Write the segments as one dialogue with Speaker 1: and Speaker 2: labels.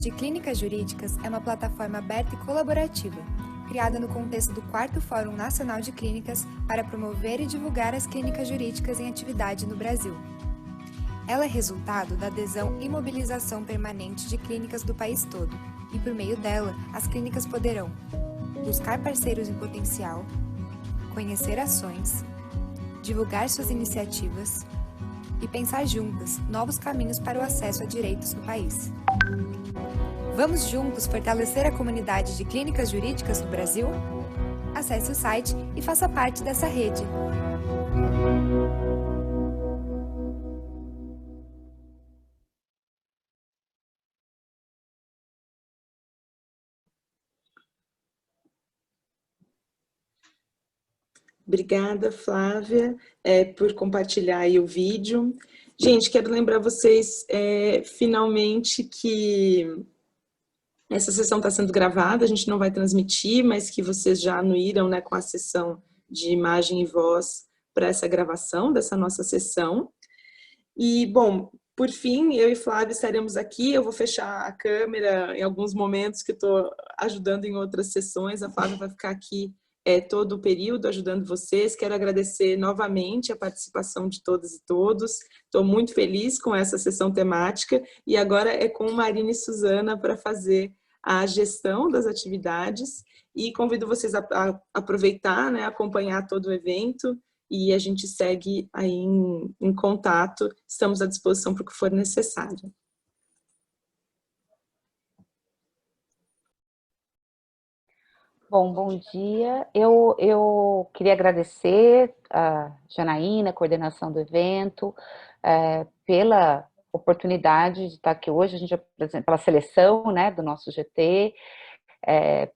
Speaker 1: de Clínicas Jurídicas é uma plataforma aberta e colaborativa, criada no contexto do 4º Fórum Nacional de Clínicas para promover e divulgar as clínicas jurídicas em atividade no Brasil. Ela é resultado da adesão e mobilização permanente de clínicas do país todo, e por meio dela, as clínicas poderão buscar parceiros em potencial, conhecer ações, divulgar suas iniciativas e pensar juntas novos caminhos para o acesso a direitos no país. Vamos juntos fortalecer a comunidade de clínicas jurídicas no Brasil? Acesse o site e faça parte dessa rede.
Speaker 2: Obrigada, Flávia, por compartilhar aí o vídeo. Gente, quero lembrar vocês, finalmente, que essa sessão está sendo gravada, a gente não vai transmitir, mas que vocês já anuíram, né, com a sessão de imagem e voz para essa gravação dessa nossa sessão. E, bom, por fim, eu e Flávia estaremos aqui, eu vou fechar a câmera em alguns momentos que estou ajudando em outras sessões, a Flávia vai ficar aqui todo o período ajudando vocês. Quero agradecer novamente a participação de todas e todos, estou muito feliz com essa sessão temática, e agora é com Marina e Suzana para fazer a gestão das atividades, e convido vocês a aproveitar, né, acompanhar todo o evento, e a gente segue aí em contato, estamos à disposição para o que for necessário.
Speaker 3: Bom dia. Eu queria agradecer a Janaína, a coordenação do evento, pela oportunidade de estar aqui hoje, a gente pela seleção, né, do nosso GT,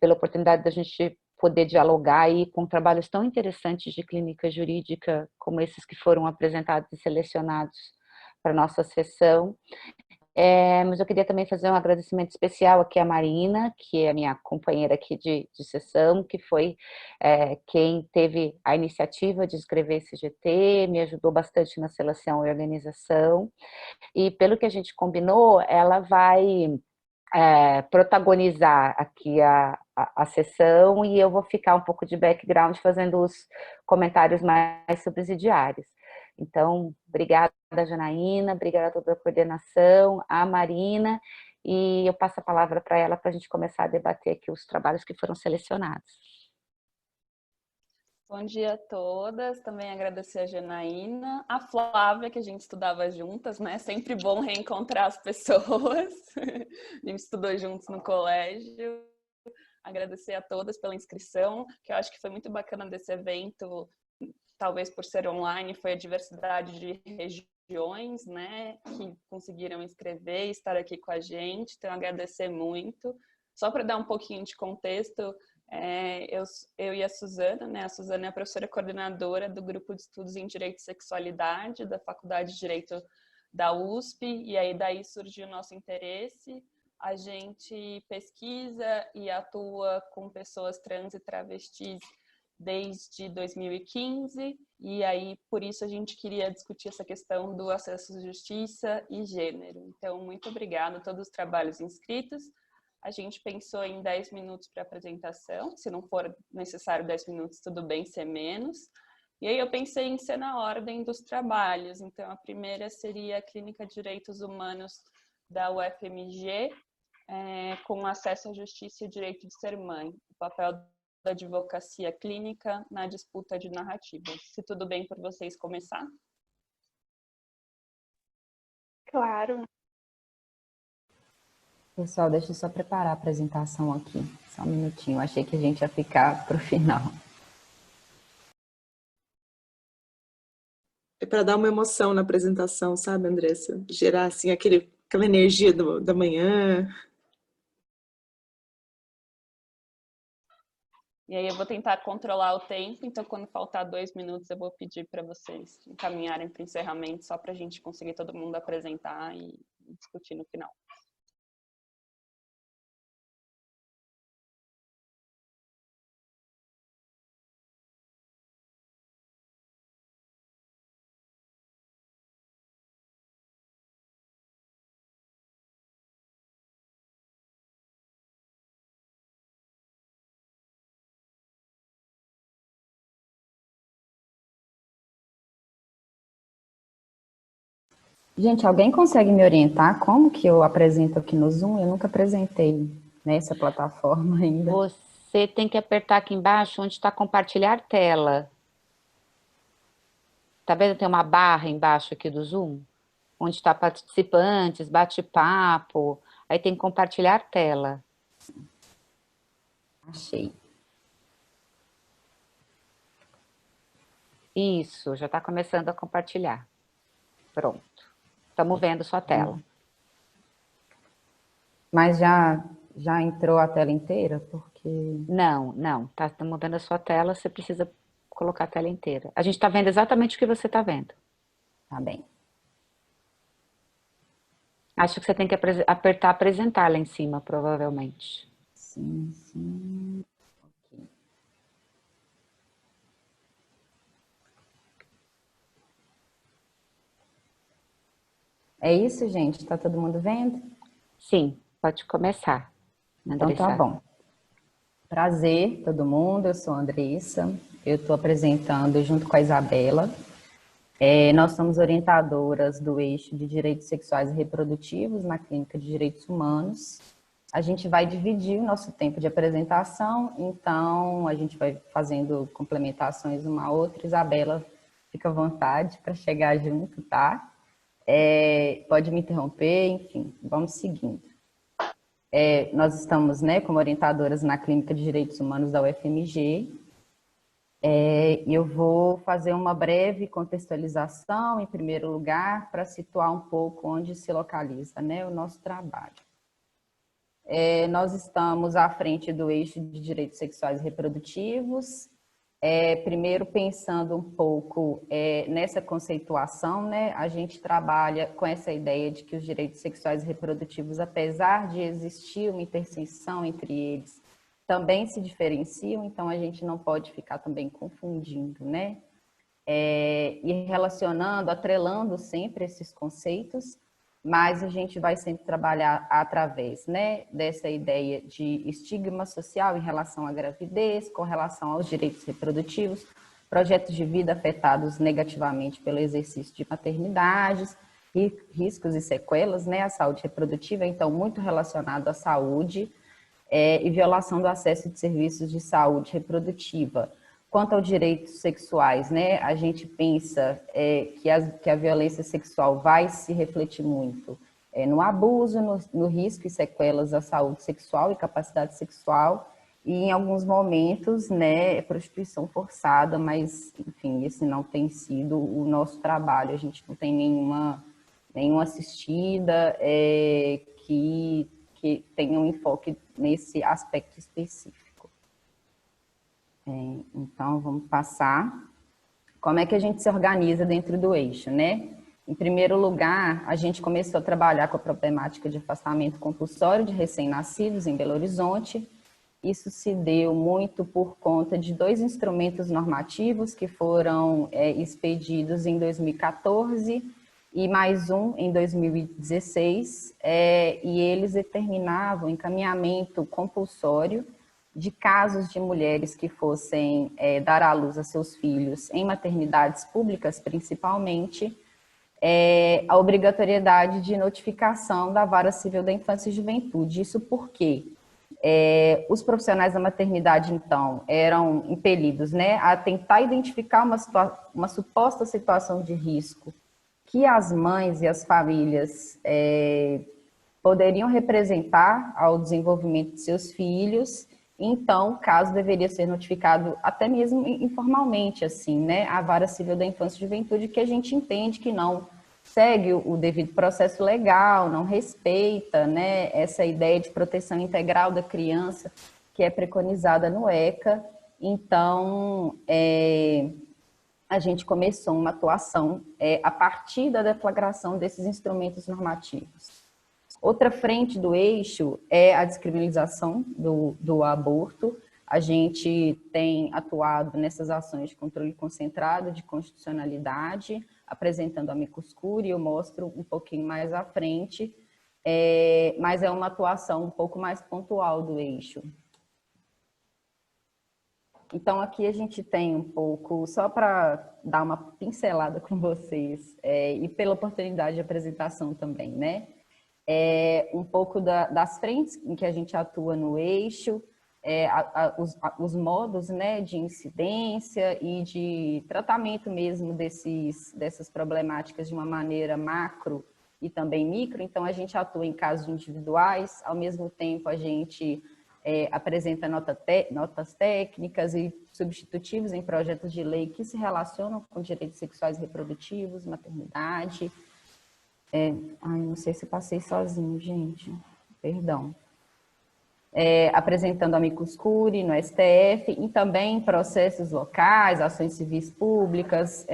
Speaker 3: pela oportunidade da gente poder dialogar aí com trabalhos tão interessantes de clínica jurídica como esses que foram apresentados e selecionados para a nossa sessão. Mas eu queria também fazer um agradecimento especial aqui à Marina, que é a minha companheira aqui de sessão, que foi quem teve a iniciativa de escrever esse GT, me ajudou bastante na seleção e organização, e pelo que a gente combinou, ela vai protagonizar aqui a sessão, e eu vou ficar um pouco de background fazendo os comentários mais subsidiários. Então, obrigada, Janaína, obrigada a toda a coordenação, a Marina, e eu passo a palavra para ela para a gente começar a debater aqui os trabalhos que foram selecionados.
Speaker 4: Bom dia a todas, também agradecer a Janaína, a Flávia, que a gente estudava juntas, né? Sempre bom reencontrar as pessoas, a gente estudou juntos no colégio. Agradecer a todas pela inscrição, que eu acho que foi muito bacana desse evento, talvez por ser online, foi a diversidade de regiões, né, que conseguiram inscrever e estar aqui com a gente, então agradecer muito. Só para dar um pouquinho de contexto, eu e a Suzana, né, a Suzana é a professora coordenadora do Grupo de Estudos em Direito e Sexualidade da Faculdade de Direito da USP, e aí daí surgiu o nosso interesse. A gente pesquisa e atua com pessoas trans e travestis desde 2015, e aí por isso a gente queria discutir essa questão do acesso à justiça e gênero. Então, muito obrigada a todos os trabalhos inscritos. A gente pensou em 10 minutos para apresentação, se não for necessário 10 minutos, tudo bem ser menos. E aí eu pensei em ser na ordem dos trabalhos. Então, a primeira seria a Clínica de Direitos Humanos da UFMG, com acesso à justiça e o direito de ser mãe, o papel da advocacia clínica na disputa de narrativas. Se tudo bem por vocês começar?
Speaker 5: Claro.
Speaker 3: Pessoal, deixa eu só preparar a apresentação aqui, só um minutinho, achei que a gente ia ficar para o final.
Speaker 2: É para dar uma emoção na apresentação, sabe, Andressa? Gerar, assim, aquela energia da manhã.
Speaker 4: E aí eu vou tentar controlar o tempo, então quando faltar 2 minutos eu vou pedir para vocês encaminharem para o encerramento, só para a gente conseguir todo mundo apresentar e discutir no final.
Speaker 6: Gente, alguém consegue me orientar como que eu apresento aqui no Zoom? Eu nunca apresentei nessa plataforma ainda.
Speaker 3: Você tem que apertar aqui embaixo onde está compartilhar tela. Tá vendo? Tem uma barra embaixo aqui do Zoom, onde está participantes, bate-papo. Aí tem compartilhar tela.
Speaker 6: Achei.
Speaker 3: Isso, já está começando a compartilhar. Pronto. Estamos vendo sua tela.
Speaker 6: Mas já entrou a tela inteira? Porque...
Speaker 3: Não. Estamos vendo a sua tela, você precisa colocar a tela inteira. A gente está vendo exatamente o que você está vendo.
Speaker 6: Tá bem.
Speaker 3: Acho que você tem que apertar apresentar lá em cima, provavelmente.
Speaker 6: Sim. Ok. É isso, gente? Tá todo mundo vendo?
Speaker 3: Sim, pode começar.
Speaker 6: Então tá bom. Prazer, todo mundo. Eu sou a Andressa. Eu estou apresentando junto com a Isabela. Nós somos orientadoras do eixo de Direitos Sexuais e Reprodutivos na Clínica de Direitos Humanos. A gente vai dividir o nosso tempo de apresentação, então a gente vai fazendo complementações uma a outra. Isabela, fica à vontade para chegar junto, tá? Pode me interromper, enfim, vamos seguindo. Nós estamos, né, como orientadoras na Clínica de Direitos Humanos da UFMG. Eu vou fazer uma breve contextualização, em primeiro lugar, para situar um pouco onde se localiza, né, o nosso trabalho. Nós estamos à frente do eixo de direitos sexuais e reprodutivos, primeiro pensando um pouco nessa conceituação, né, a gente trabalha com essa ideia de que os direitos sexuais e reprodutivos, apesar de existir uma interseção entre eles, também se diferenciam, então a gente não pode ficar também confundindo, né? E relacionando, atrelando sempre esses conceitos, mas a gente vai sempre trabalhar através, né, dessa ideia de estigma social em relação à gravidez, com relação aos direitos reprodutivos, projetos de vida afetados negativamente pelo exercício de maternidades, e riscos e sequelas, né, à saúde reprodutiva, então muito relacionado à saúde, e violação do acesso de serviços de saúde reprodutiva. Quanto aos direitos sexuais, né, a gente pensa que a violência sexual vai se refletir muito no abuso, no risco e sequelas à saúde sexual e capacidade sexual, e em alguns momentos, né, prostituição forçada, mas, enfim, esse não tem sido o nosso trabalho, a gente não tem nenhuma assistida que tenha um enfoque nesse aspecto específico. Então, vamos passar. Como é que a gente se organiza dentro do eixo, né? Em primeiro lugar, a gente começou a trabalhar com a problemática de afastamento compulsório de recém-nascidos em Belo Horizonte. Isso se deu muito por conta de 2 instrumentos normativos que foram expedidos em 2014 e mais um em 2016, e eles determinavam encaminhamento compulsório de casos de mulheres que fossem dar à luz a seus filhos em maternidades públicas, principalmente, a obrigatoriedade de notificação da Vara Civil da Infância e Juventude. Isso porque os profissionais da maternidade, então, eram impelidos, né, a tentar identificar uma suposta situação de risco que as mães e as famílias poderiam representar ao desenvolvimento de seus filhos. Então, o caso deveria ser notificado até mesmo informalmente, assim, né, à Vara Civil da Infância e Juventude, que a gente entende que não segue o devido processo legal, não respeita, né, essa ideia de proteção integral da criança que é preconizada no ECA. Então, a gente começou uma atuação a partir da deflagração desses instrumentos normativos. Outra frente do eixo é a descriminalização do aborto. A gente tem atuado nessas ações de controle concentrado de constitucionalidade, apresentando amicus curiae, eu mostro um pouquinho mais à frente, mas é uma atuação um pouco mais pontual do eixo. Então, aqui a gente tem um pouco, só para dar uma pincelada com vocês, e pela oportunidade de apresentação também, né? Um pouco das frentes em que a gente atua no eixo, os modos, né, de incidência e de tratamento mesmo dessas problemáticas de uma maneira macro e também micro. Então, a gente atua em casos individuais, ao mesmo tempo a gente apresenta notas técnicas e substitutivos em projetos de lei que se relacionam com direitos sexuais e reprodutivos, maternidade. Não sei se passei sozinho, gente, perdão. Apresentando amicus curiae no STF e também processos locais, ações civis públicas,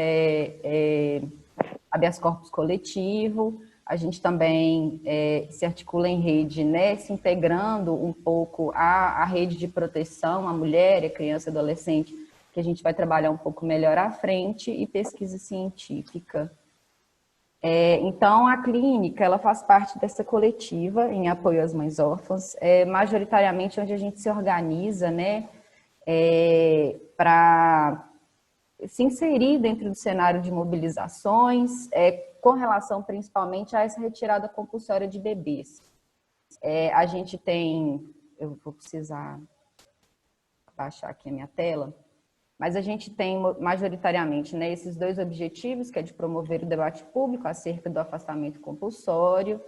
Speaker 6: habeas corpus coletivo. A gente também se articula em rede, né, se integrando um pouco à rede de proteção à mulher, à criança e adolescente, que a gente vai trabalhar um pouco melhor à frente, e pesquisa científica. Então, a clínica, ela faz parte dessa coletiva em apoio às mães órfãs, majoritariamente onde a gente se organiza, né, para se inserir dentro do cenário de mobilizações, com relação principalmente a essa retirada compulsória de bebês. A gente tem, eu vou precisar baixar aqui a minha tela, mas a gente tem majoritariamente, né, esses dois objetivos, que é de promover o debate público acerca do afastamento compulsório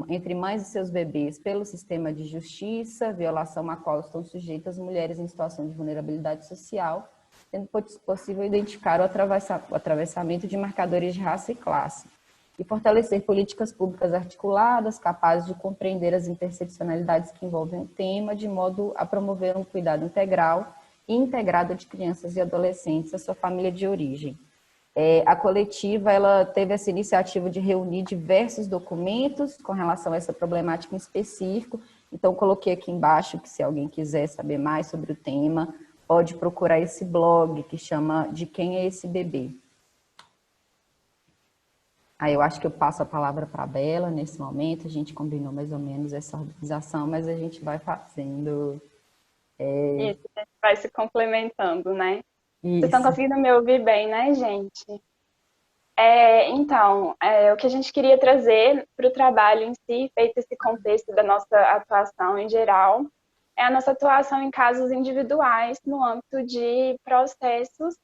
Speaker 6: entre mães e seus bebês pelo sistema de justiça, violação a qual estão sujeitas mulheres em situação de vulnerabilidade social, sendo possível identificar o atravessamento de marcadores de raça e classe, e fortalecer políticas públicas articuladas, capazes de compreender as interseccionalidades que envolvem o tema, de modo a promover um cuidado integral e integrado de crianças e adolescentes à sua família de origem. A coletiva, ela teve essa iniciativa de reunir diversos documentos com relação a essa problemática em específico. Então, coloquei aqui embaixo que, se alguém quiser saber mais sobre o tema, pode procurar esse blog que chama De Quem é Esse Bebê? Aí eu acho que eu passo a palavra para a Bela nesse momento. A gente combinou mais ou menos essa organização, mas a gente vai fazendo.
Speaker 5: Isso, a gente vai se complementando, né?
Speaker 6: Isso.
Speaker 5: Vocês estão conseguindo me ouvir bem, né, gente? Então, o que a gente queria trazer para o trabalho em si, feito esse contexto da nossa atuação em geral, é a nossa atuação em casos individuais no âmbito de processos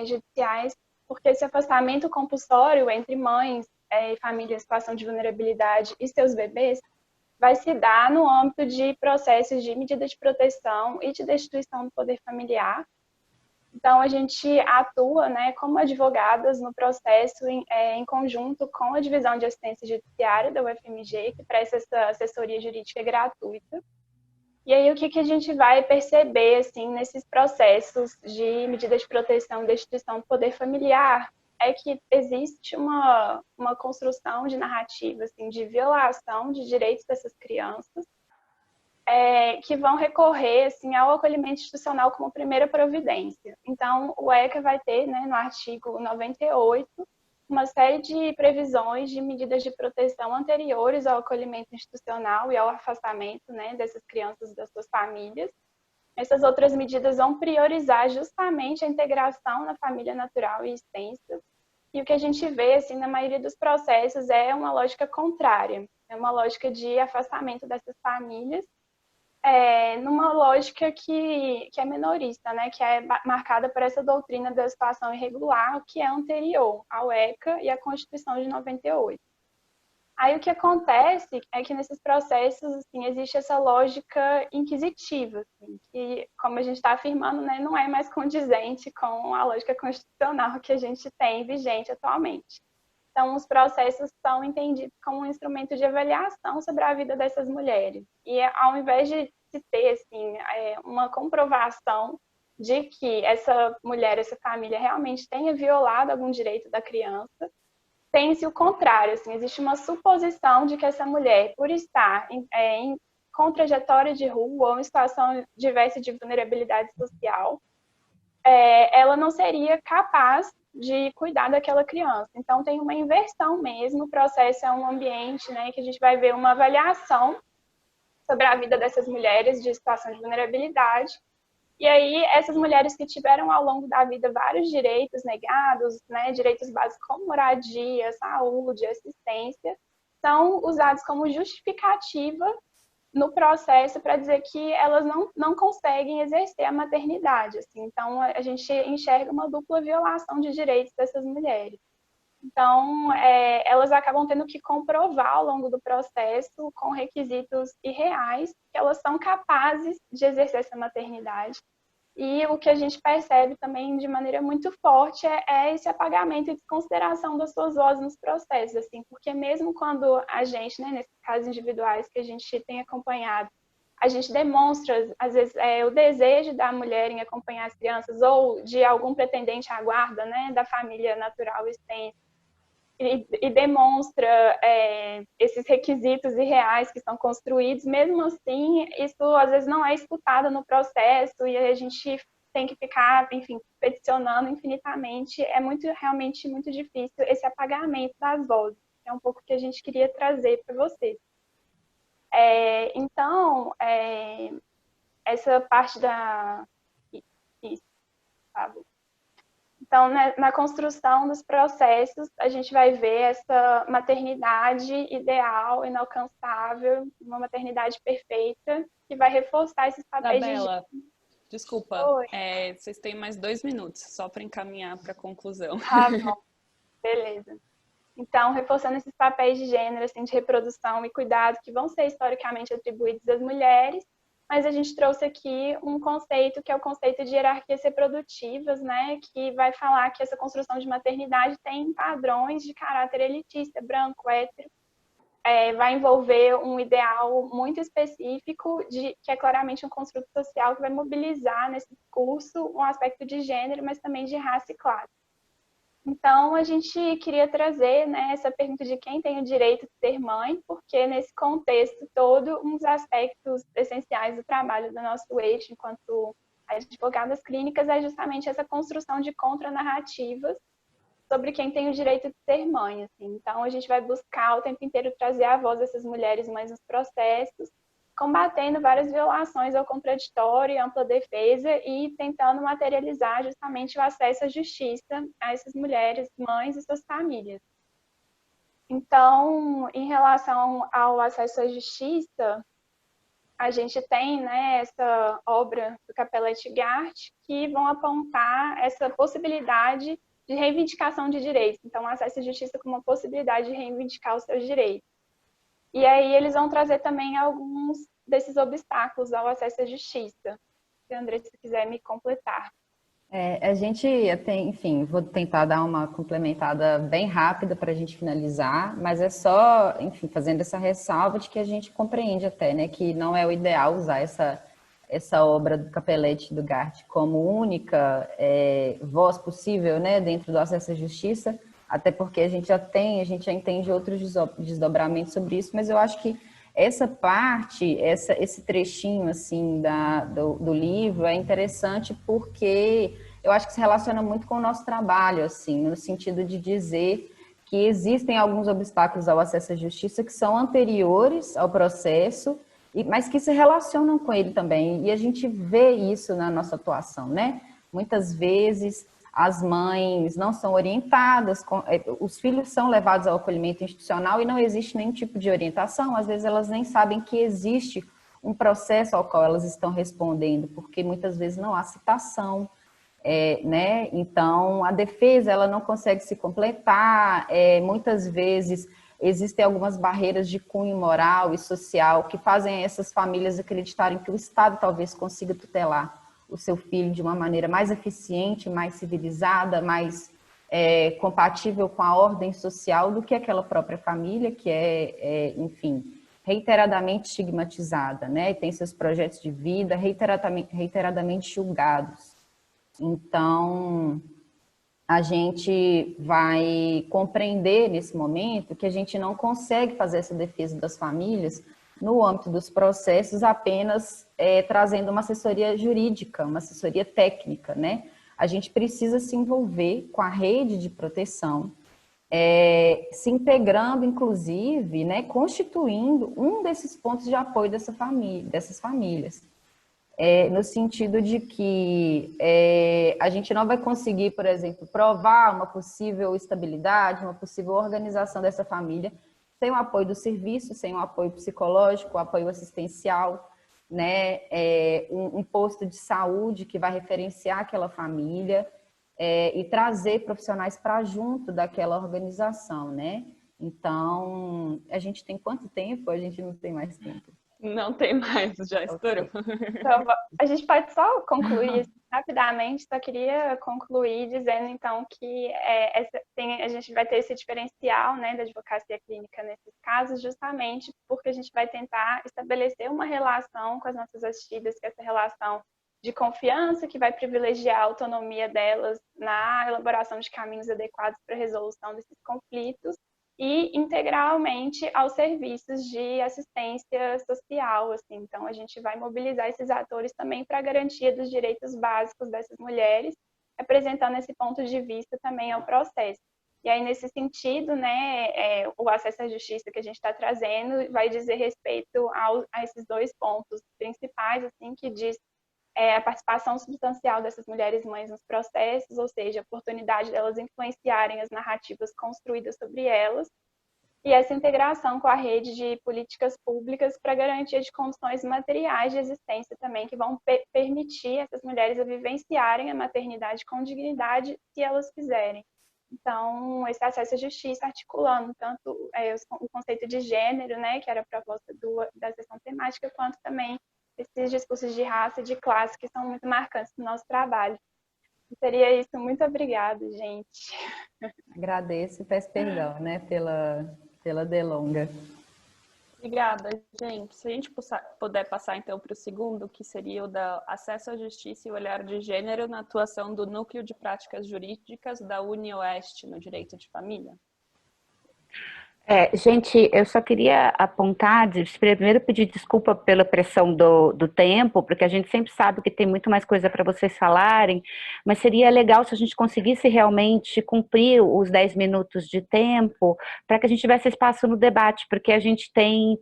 Speaker 5: judiciais, porque esse afastamento compulsório entre mães e famílias em situação de vulnerabilidade e seus bebês vai se dar no âmbito de processos de medida de proteção e de destituição do poder familiar. Então, a gente atua, né, como advogadas no processo em conjunto com a Divisão de Assistência Judiciária da UFMG, que presta essa assessoria jurídica gratuita. E aí, o que a gente vai perceber, assim, nesses processos de medida de proteção e destituição do poder familiar é que existe uma construção de narrativa, assim, de violação de direitos dessas crianças, que vão recorrer, assim, ao acolhimento institucional como primeira providência. Então, o ECA vai ter, né, no artigo 98, uma série de previsões de medidas de proteção anteriores ao acolhimento institucional e ao afastamento, né, dessas crianças das suas famílias. Essas outras medidas vão priorizar justamente a integração na família natural e extensa. E o que a gente vê, assim, na maioria dos processos é uma lógica contrária, é uma lógica de afastamento dessas famílias, numa lógica que é minorista, né, que é marcada por essa doutrina da situação irregular, que é anterior ao ECA e à Constituição de 98. Aí o que acontece é que nesses processos, assim, existe essa lógica inquisitiva, assim, que, como a gente está afirmando, né, não é mais condizente com a lógica constitucional que a gente tem vigente atualmente. Então, os processos são entendidos como um instrumento de avaliação sobre a vida dessas mulheres. E ao invés de se ter, assim, uma comprovação de que essa mulher, essa família realmente tenha violado algum direito da criança, tem-se o contrário, assim, existe uma suposição de que essa mulher, por estar com trajetória de rua ou em situação diversa de vulnerabilidade social, ela não seria capaz de cuidar daquela criança. Então, tem uma inversão mesmo, o processo é um ambiente, né, que a gente vai ver uma avaliação sobre a vida dessas mulheres de situação de vulnerabilidade. E aí, essas mulheres que tiveram ao longo da vida vários direitos negados, né, direitos básicos como moradia, saúde, assistência, são usados como justificativa no processo para dizer que elas não conseguem exercer a maternidade. Assim. Então, a gente enxerga uma dupla violação de direitos dessas mulheres. Então, elas acabam tendo que comprovar ao longo do processo, com requisitos irreais, que elas são capazes de exercer essa maternidade. E o que a gente percebe também de maneira muito forte é esse apagamento e desconsideração das suas vozes nos processos, assim, porque mesmo quando a gente, né, nesses casos individuais que a gente tem acompanhado, a gente demonstra, às vezes, o desejo da mulher em acompanhar as crianças ou de algum pretendente à guarda, né, da família natural extensa, e demonstra esses requisitos irreais que são construídos, mesmo assim, isso às vezes não é escutado no processo e a gente tem que ficar, enfim, peticionando infinitamente. É realmente muito difícil esse apagamento das vozes. É um pouco o que a gente queria trazer para vocês. Então, essa parte da... Isso, Pablo. Então, na construção dos processos, a gente vai ver essa maternidade ideal, inalcançável, uma maternidade perfeita, que vai reforçar esses papéis
Speaker 4: Isabela, desculpa,
Speaker 5: Oi.
Speaker 4: Vocês têm mais 2 minutos, só para encaminhar para a conclusão.
Speaker 5: Tá bom, beleza. Então, reforçando esses papéis de gênero, assim, de reprodução e cuidado, que vão ser historicamente atribuídos às mulheres, mas a gente trouxe aqui um conceito que é o conceito de hierarquias reprodutivas, né, que vai falar que essa construção de maternidade tem padrões de caráter elitista, branco, hétero, vai envolver um ideal muito específico, que é claramente um construto social que vai mobilizar nesse discurso um aspecto de gênero, mas também de raça e classe. Então, a gente queria trazer, né, essa pergunta de quem tem o direito de ser mãe, porque nesse contexto todo, um dos aspectos essenciais do trabalho do nosso eixo, enquanto advogadas clínicas, é justamente essa construção de contranarrativas sobre quem tem o direito de ser mãe. Assim. Então, a gente vai buscar o tempo inteiro trazer a voz dessas mulheres mães nos processos, combatendo várias violações ao contraditório e ampla defesa e tentando materializar justamente o acesso à justiça a essas mulheres, mães e suas famílias. Então, em relação ao acesso à justiça, a gente tem, né, essa obra do Capelletti Gart que vão apontar essa possibilidade de reivindicação de direitos. Então, o acesso à justiça como uma possibilidade de reivindicar os seus direitos. E aí eles vão trazer também alguns desses obstáculos ao acesso à justiça. Se a Andressa quiser me completar.
Speaker 6: A gente tem, enfim, vou tentar dar uma complementada bem rápida para a gente finalizar, mas é só, enfim, fazendo essa ressalva de que a gente compreende até, né, que não é o ideal usar essa obra do Capelletti e do Gart como única voz possível, né, dentro do acesso à justiça, até porque a gente já entende outros desdobramentos sobre isso, mas eu acho que essa parte, esse trechinho, assim, do livro é interessante porque eu acho que se relaciona muito com o nosso trabalho, assim, no sentido de dizer que existem alguns obstáculos ao acesso à justiça que são anteriores ao processo, mas que se relacionam com ele também, e a gente vê isso na nossa atuação, né? Muitas vezes as mães não são orientadas, os filhos são levados ao acolhimento institucional e não existe nenhum tipo de orientação, às vezes elas nem sabem que existe um processo ao qual elas estão respondendo, porque muitas vezes não há citação, né? Então a defesa ela não consegue se completar, muitas vezes existem algumas barreiras de cunho moral e social que fazem essas famílias acreditarem que o Estado talvez consiga tutelar o seu filho de uma maneira mais eficiente, mais civilizada, mais compatível com a ordem social do que aquela própria família que enfim, reiteradamente estigmatizada, né? E tem seus projetos de vida reiteradamente julgados. Então, a gente vai compreender nesse momento que a gente não consegue fazer essa defesa das famílias no âmbito dos processos apenas trazendo uma assessoria jurídica, uma assessoria técnica, né? A gente precisa se envolver com a rede de proteção se integrando, inclusive, né, constituindo um desses pontos de apoio dessas famílias. No sentido de que a gente não vai conseguir, por exemplo, provar uma possível estabilidade, uma possível organização dessa família sem o apoio do serviço, sem o apoio psicológico, o apoio assistencial, né? Um posto de saúde que vai referenciar aquela família e trazer profissionais para junto daquela organização, né? Então, a gente tem quanto tempo? A gente não tem mais tempo.
Speaker 4: Não tem mais, já estourou.
Speaker 5: Então, a gente pode só concluir rapidamente, só queria concluir dizendo, então, que a gente vai ter esse diferencial, né, da advocacia clínica nesses casos, justamente porque a gente vai tentar estabelecer uma relação com as nossas assistidas, que é essa relação de confiança, que vai privilegiar a autonomia delas na elaboração de caminhos adequados para a resolução desses conflitos, e integralmente aos serviços de assistência social, assim. Então, a gente vai mobilizar esses atores também para a garantia dos direitos básicos dessas mulheres, apresentando esse ponto de vista também ao processo. E aí, nesse sentido, né, o acesso à justiça que a gente está trazendo vai dizer respeito a esses dois pontos principais, assim, que diz a participação substancial dessas mulheres mães nos processos, ou seja, a oportunidade delas influenciarem as narrativas construídas sobre elas, e essa integração com a rede de políticas públicas para garantia de condições materiais de existência também, que vão permitir essas mulheres a vivenciarem a maternidade com dignidade, se elas quiserem. Então, esse acesso à justiça articulando tanto o conceito de gênero, né, que era a proposta da sessão temática, quanto também esses discursos de raça e de classe que são muito marcantes no nosso trabalho. Seria isso. Muito obrigada, gente.
Speaker 6: Agradeço e peço perdão, né, pela delonga.
Speaker 4: Obrigada, gente. Se a gente puder passar, então, para o segundo, que seria o da acesso à justiça e o olhar de gênero na atuação do Núcleo de Práticas Jurídicas da UniOeste no Direito de Família.
Speaker 3: Gente, eu só queria apontar, primeiro pedir desculpa pela pressão do tempo, porque a gente sempre sabe que tem muito mais coisa para vocês falarem, mas seria legal se a gente conseguisse realmente cumprir os 10 minutos de tempo, para que a gente tivesse espaço no debate, porque a gente tem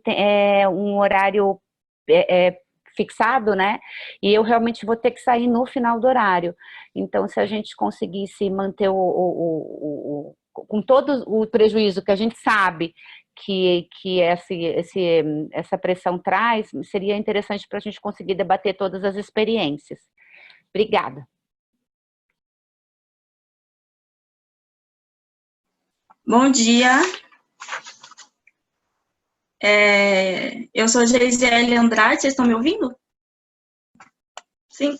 Speaker 3: um horário fixado, né? E eu realmente vou ter que sair no final do horário. Então, se a gente conseguisse manter com todo o prejuízo que a gente sabe que essa pressão traz, seria interessante para a gente conseguir debater todas as experiências. Obrigada.
Speaker 7: Bom dia. Eu sou Geisele Andrade, vocês estão me ouvindo? Sim.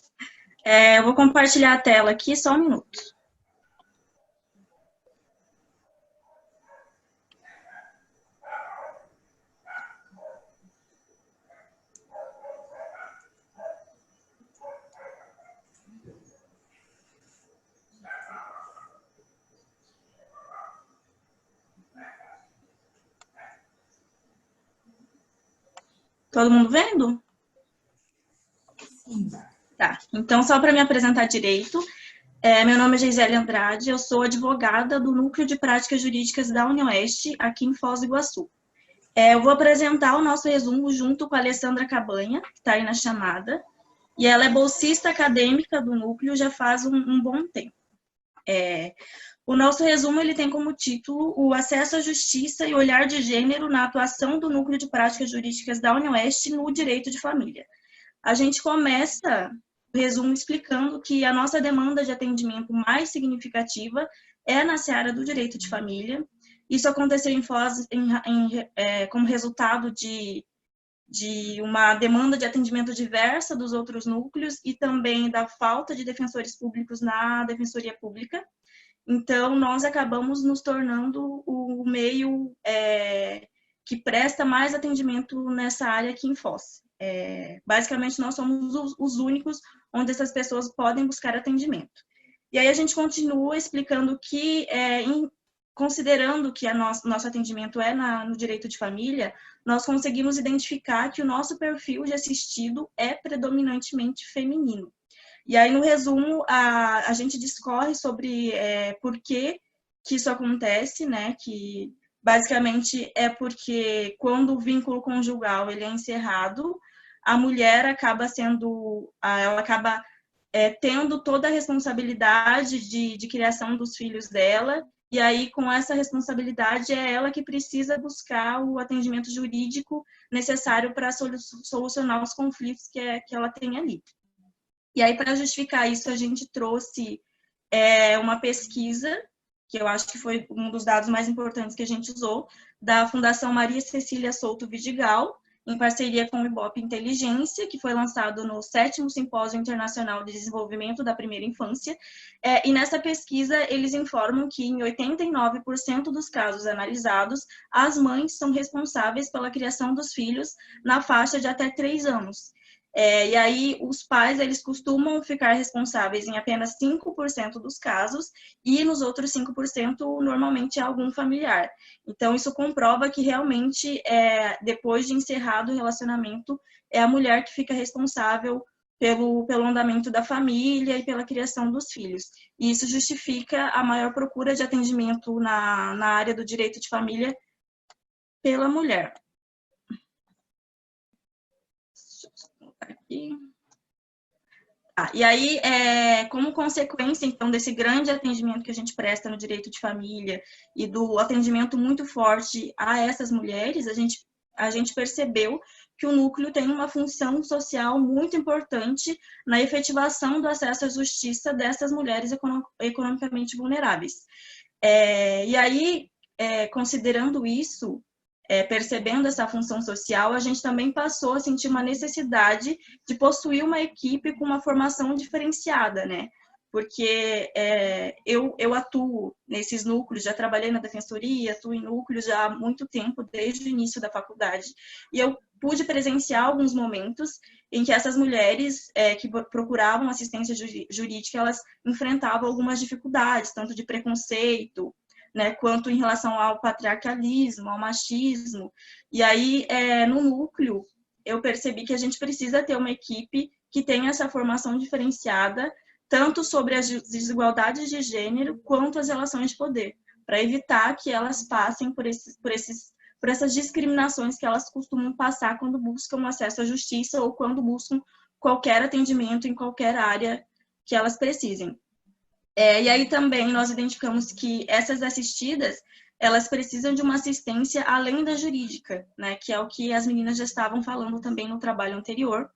Speaker 7: Eu vou compartilhar a tela aqui, só um minuto. Todo mundo vendo? Sim. Tá, então só para me apresentar direito, meu nome é Geisele Andrade, eu sou advogada do Núcleo de Práticas Jurídicas da UniOeste, aqui em Foz do Iguaçu. Eu vou apresentar o nosso resumo junto com a Alessandra Cabanha, que está aí na chamada, e ela é bolsista acadêmica do Núcleo já faz um bom tempo. O nosso resumo ele tem como título o acesso à justiça e olhar de gênero na atuação do Núcleo de Práticas Jurídicas da UniOeste no direito de família. A gente começa o resumo explicando que a nossa demanda de atendimento mais significativa é na seara do direito de família. Isso aconteceu em Foz como resultado de uma demanda de atendimento diversa dos outros núcleos e também da falta de defensores públicos na Defensoria Pública. Então, nós acabamos nos tornando o meio que presta mais atendimento nessa área aqui em Foz. Basicamente, nós somos os únicos onde essas pessoas podem buscar atendimento. E aí a gente continua explicando que, considerando que nosso atendimento é no direito de família, nós conseguimos identificar que o nosso perfil de assistido é predominantemente feminino. E aí, no resumo, a gente discorre sobre por que que isso acontece, né? Que basicamente é porque quando o vínculo conjugal ele é encerrado, a mulher acaba sendo, ela acaba tendo toda a responsabilidade de criação dos filhos dela, e aí com essa responsabilidade é ela que precisa buscar o atendimento jurídico necessário para solucionar os conflitos que ela tem ali. E aí, para justificar isso, a gente trouxe uma pesquisa, que eu acho que foi um dos dados mais importantes que a gente usou, da Fundação Maria Cecília Souto Vidigal, em parceria com o Ibope Inteligência, que foi lançado no 7º Simpósio Internacional de Desenvolvimento da Primeira Infância. E nessa pesquisa, eles informam que em 89% dos casos analisados, as mães são responsáveis pela criação dos filhos na faixa de até 3 anos. E aí, os pais, eles costumam ficar responsáveis em apenas 5% dos casos, e nos outros 5%, normalmente, é algum familiar. Então, isso comprova que, realmente, depois de encerrado o relacionamento, é a mulher que fica responsável pelo andamento da família e pela criação dos filhos. E isso justifica a maior procura de atendimento na área do direito de família pela mulher. Aqui. E aí, como consequência, então, desse grande atendimento que a gente presta no direito de família e do atendimento muito forte a essas mulheres, a gente percebeu que o núcleo tem uma função social muito importante na efetivação do acesso à justiça dessas mulheres economicamente vulneráveis. E aí, considerando isso, percebendo essa função social, a gente também passou a sentir uma necessidade de possuir uma equipe com uma formação diferenciada, né? Porque eu atuo nesses núcleos, já trabalhei na defensoria, atuo em núcleos já há muito tempo, desde o início da faculdade, e eu pude presenciar alguns momentos em que essas mulheres que procuravam assistência jurídica, elas enfrentavam algumas dificuldades, tanto de preconceito, né, quanto em relação ao patriarcalismo, ao machismo. E aí, no núcleo, eu percebi que a gente precisa ter uma equipe que tenha essa formação diferenciada, tanto sobre as desigualdades de gênero, quanto as relações de poder, para evitar que elas passem por essas discriminações que elas costumam passar quando buscam acesso à justiça ou quando buscam qualquer atendimento em qualquer área que elas precisem. E aí também nós identificamos que essas assistidas, elas precisam de uma assistência além da jurídica, né, que é o que as meninas já estavam falando também no trabalho anterior,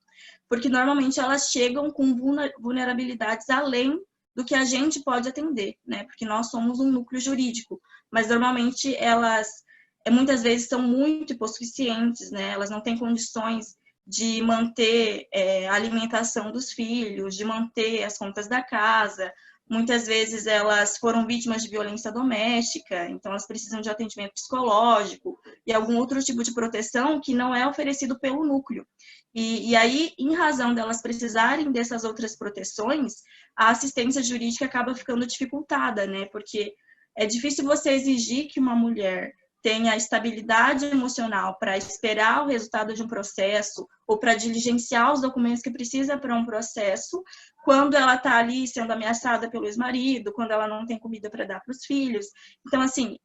Speaker 7: porque normalmente elas chegam com vulnerabilidades além do que a gente pode atender, né, porque nós somos um núcleo jurídico, mas normalmente elas muitas vezes são muito hipossuficientes, né, elas não têm condições de manter a alimentação dos filhos, de manter as contas da casa. Muitas vezes elas foram vítimas de violência doméstica, então elas precisam de atendimento psicológico e algum outro tipo de proteção que não é oferecido pelo núcleo. E aí, em razão delas precisarem dessas outras proteções, a assistência jurídica acaba ficando dificultada, né? Porque é difícil você exigir que uma mulher tenha estabilidade emocional para esperar o resultado de um processo ou para diligenciar os documentos que precisa para um processo, quando ela está ali sendo ameaçada pelo ex-marido, quando ela não tem comida para dar para os filhos. Então, assim,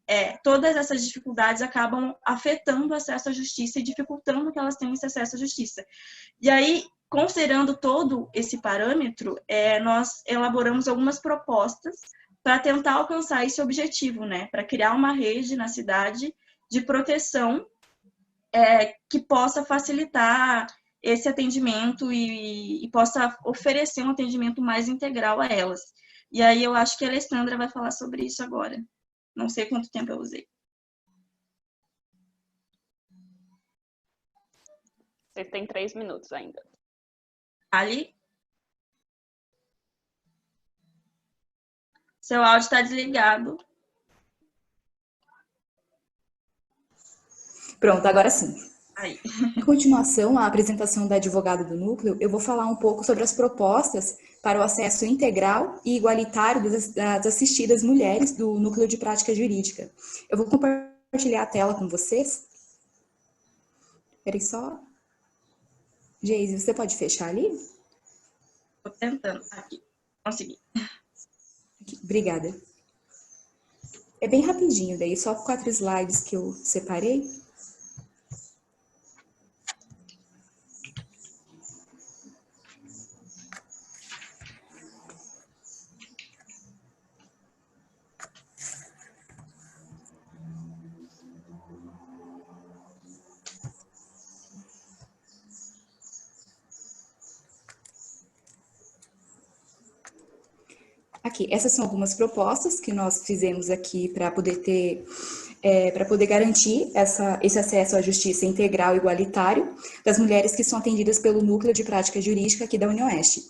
Speaker 7: todas essas dificuldades acabam afetando o acesso à justiça e dificultando que elas tenham esse acesso à justiça. E aí, considerando todo esse parâmetro, nós elaboramos algumas propostas para tentar alcançar esse objetivo, né? Para criar uma rede na cidade de proteção que possa facilitar esse atendimento e possa oferecer um atendimento mais integral a elas. E aí eu acho que a Alessandra vai falar sobre isso agora. Não sei quanto tempo eu usei.
Speaker 4: Vocês têm 3 minutos ainda.
Speaker 7: Ali? Seu áudio está desligado.
Speaker 8: Pronto, agora sim.
Speaker 7: Aí.
Speaker 8: Em continuação à apresentação da advogada do núcleo, eu vou falar um pouco sobre as propostas para o acesso integral e igualitário das assistidas mulheres do núcleo de prática jurídica. Eu vou compartilhar a tela com vocês. Espera aí só. Geise, você pode fechar ali?
Speaker 7: Estou tentando. Aqui. Consegui.
Speaker 8: Obrigada. É bem rapidinho daí, só 4 slides que eu separei. Aqui, essas são algumas propostas que nós fizemos aqui para poder ter, para poder garantir esse acesso à justiça integral e igualitário das mulheres que são atendidas pelo Núcleo de Prática Jurídica aqui da UniOeste.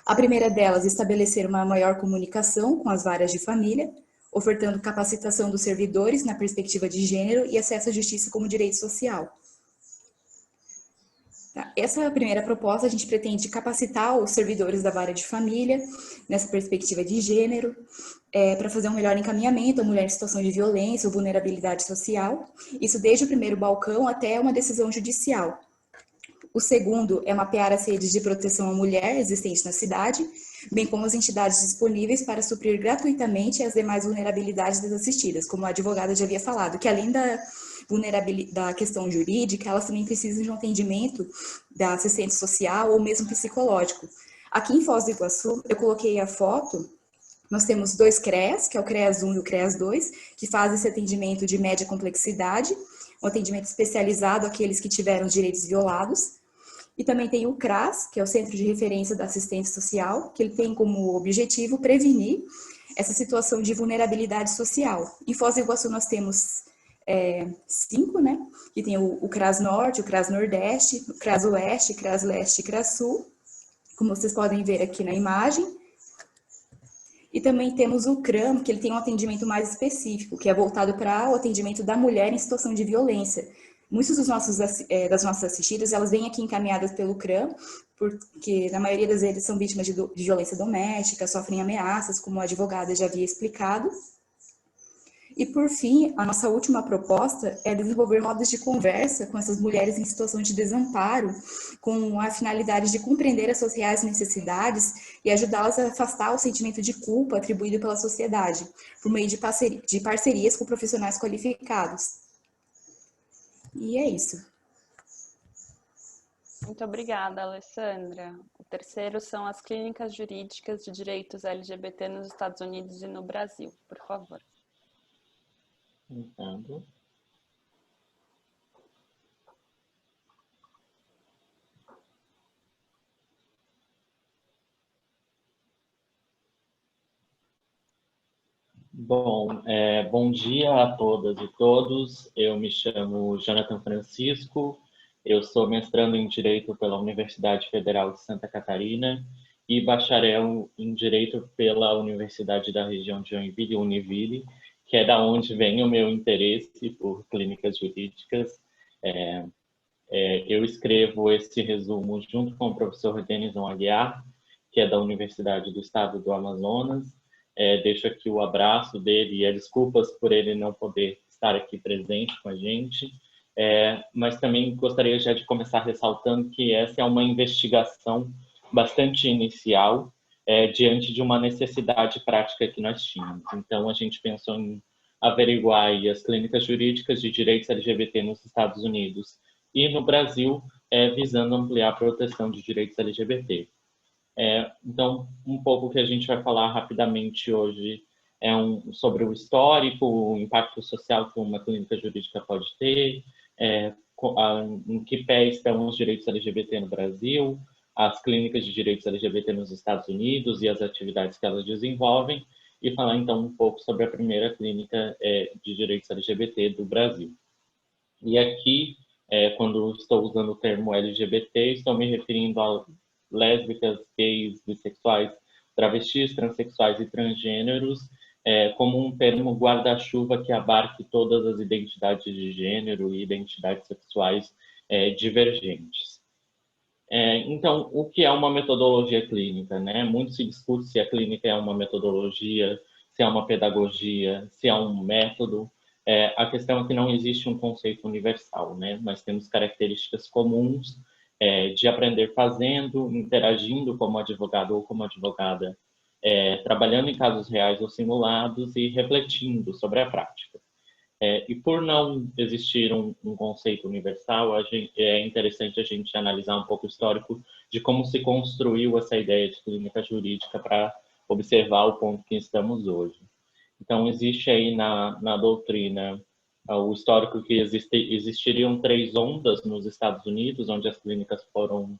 Speaker 8: A primeira delas, estabelecer uma maior comunicação com as varas de família, ofertando capacitação dos servidores na perspectiva de gênero e acesso à justiça como direito social. Essa primeira proposta, a gente pretende capacitar os servidores da vara de família nessa perspectiva de gênero, para fazer um melhor encaminhamento à mulher em situação de violência ou vulnerabilidade social, isso desde o primeiro balcão até uma decisão judicial. O segundo é mapear as redes de proteção à mulher existentes na cidade, bem como as entidades disponíveis para suprir gratuitamente as demais vulnerabilidades das assistidas, como a advogada já havia falado, que além da questão jurídica, elas também precisam de um atendimento da assistente social ou mesmo psicológico. Aqui em Foz do Iguaçu, eu coloquei a foto, nós temos 2 CREAS, que é o CREAS 1 e o CREAS 2, que fazem esse atendimento de média complexidade, um atendimento especializado àqueles que tiveram direitos violados. E também tem o CRAS, que é o Centro de Referência da Assistência Social, que ele tem como objetivo prevenir essa situação de vulnerabilidade social. Em Foz do Iguaçu nós temos 5, né? Que tem o CRAS Norte, o CRAS Nordeste, o CRAS Oeste, CRAS Leste e CRAS Sul, como vocês podem ver aqui na imagem. E também temos o CRAM, que ele tem um atendimento mais específico, que é voltado para o atendimento da mulher em situação de violência. Muitos das nossas assistidas, elas vêm aqui encaminhadas pelo CRAM, porque na maioria das vezes são vítimas de violência doméstica, sofrem ameaças, como a advogada já havia explicado. E, por fim, a nossa última proposta é desenvolver rodas de conversa com essas mulheres em situação de desamparo, com a finalidade de compreender as suas reais necessidades e ajudá-las a afastar o sentimento de culpa atribuído pela sociedade, por meio de parcerias com profissionais qualificados. E é isso.
Speaker 4: Muito obrigada, Alessandra. O terceiro são as clínicas jurídicas de direitos LGBT nos Estados Unidos e no Brasil, por favor.
Speaker 9: Entendo. Bom, bom dia a todas e todos. Eu me chamo Jonathan Francisco, eu sou mestrando em Direito pela Universidade Federal de Santa Catarina e bacharel em Direito pela Universidade da região de Joinville, Univille, que é da onde vem o meu interesse por clínicas jurídicas. Eu escrevo esse resumo junto com o professor Denison Aguiar, que é da Universidade do Estado do Amazonas. Deixo aqui o abraço dele e as desculpas por ele não poder estar aqui presente com a gente. Mas também gostaria já de começar ressaltando que essa é uma investigação bastante inicial, diante de uma necessidade prática que nós tínhamos. Então, a gente pensou em averiguar aí as clínicas jurídicas de direitos LGBT nos Estados Unidos e no Brasil, visando ampliar a proteção de direitos LGBT. Então, um pouco que a gente vai falar rapidamente hoje sobre o histórico, o impacto social que uma clínica jurídica pode ter, em que pé estão os direitos LGBT no Brasil, as clínicas de direitos LGBT nos Estados Unidos e as atividades que elas desenvolvem, e falar então um pouco sobre a primeira clínica de direitos LGBT do Brasil. E aqui, quando estou usando o termo LGBT, estou me referindo a lésbicas, gays, bissexuais, travestis, transexuais e transgêneros, como um termo guarda-chuva que abarque todas as identidades de gênero e identidades sexuais divergentes. Então, o que é uma metodologia clínica, né? Muito se discute se a clínica é uma metodologia, se é uma pedagogia, se é um método. A questão é que não existe um conceito universal, né? Nós temos características comuns de aprender fazendo, interagindo como advogado ou como advogada trabalhando em casos reais ou simulados e refletindo sobre a prática. E por não existir um conceito universal, é interessante a gente analisar um pouco o histórico de como se construiu essa ideia de clínica jurídica para observar o ponto que estamos hoje. Então, existe aí na doutrina o histórico que existiriam 3 ondas nos Estados Unidos, onde as clínicas foram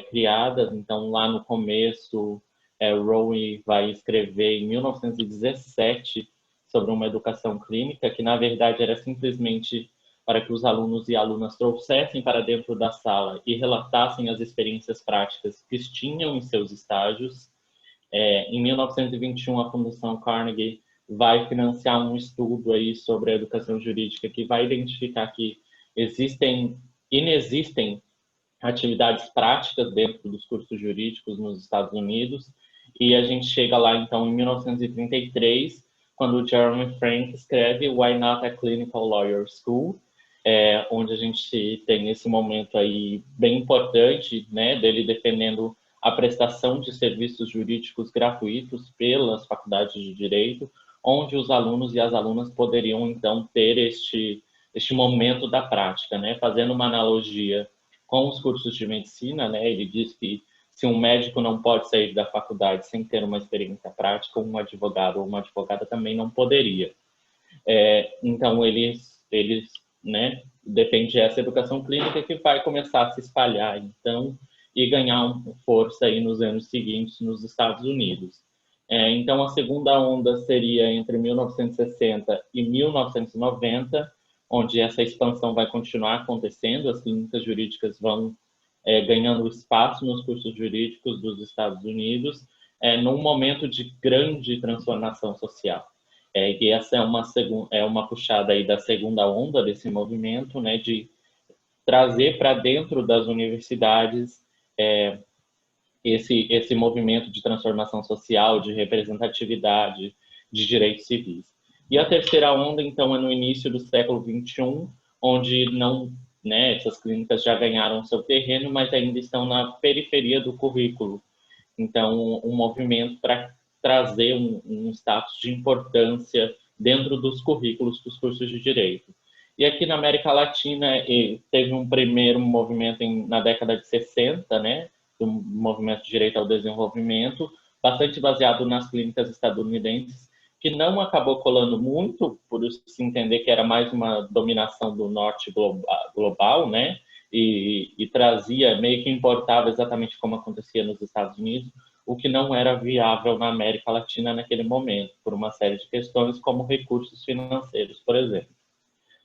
Speaker 9: criadas. Então, lá no começo, Rowe vai escrever em 1917 sobre uma educação clínica, que na verdade era simplesmente para que os alunos e alunas trouxessem para dentro da sala e relatassem as experiências práticas que tinham em seus estágios. Em 1921, a Fundação Carnegie vai financiar um estudo aí sobre a educação jurídica que vai identificar que inexistem atividades práticas dentro dos cursos jurídicos nos Estados Unidos. E a gente chega lá, então, em 1933, quando o Jeremy Frank escreve Why Not a Clinical Lawyer School, onde a gente tem esse momento aí bem importante, né, dele defendendo a prestação de serviços jurídicos gratuitos pelas faculdades de direito, onde os alunos e as alunas poderiam, então, ter este momento da prática, né, fazendo uma analogia com os cursos de medicina, né, ele diz que se um médico não pode sair da faculdade sem ter uma experiência prática, um advogado ou uma advogada também não poderia. Então, eles né, defendem essa educação clínica que vai começar a se espalhar, então, e ganhar força aí nos anos seguintes nos Estados Unidos. Então, a segunda onda seria entre 1960 e 1990, onde essa expansão vai continuar acontecendo, as clínicas jurídicas vão ganhando espaço nos cursos jurídicos dos Estados Unidos, num momento de grande transformação social. E essa é uma puxada aí da segunda onda desse movimento, né, de trazer para dentro das universidades esse movimento de transformação social, de representatividade, de direitos civis. E a terceira onda, então, é no início do século XXI, onde essas clínicas já ganharam seu terreno, mas ainda estão na periferia do currículo. Então, um movimento para trazer um status de importância dentro dos currículos dos cursos de direito. E aqui na América Latina, teve um primeiro movimento na década de 60, né, do movimento de direito ao desenvolvimento, bastante baseado nas clínicas estadunidenses, que não acabou colando muito, por se entender que era mais uma dominação do norte global, né? E trazia, meio que importava exatamente como acontecia nos Estados Unidos, o que não era viável na América Latina naquele momento, por uma série de questões, como recursos financeiros, por exemplo.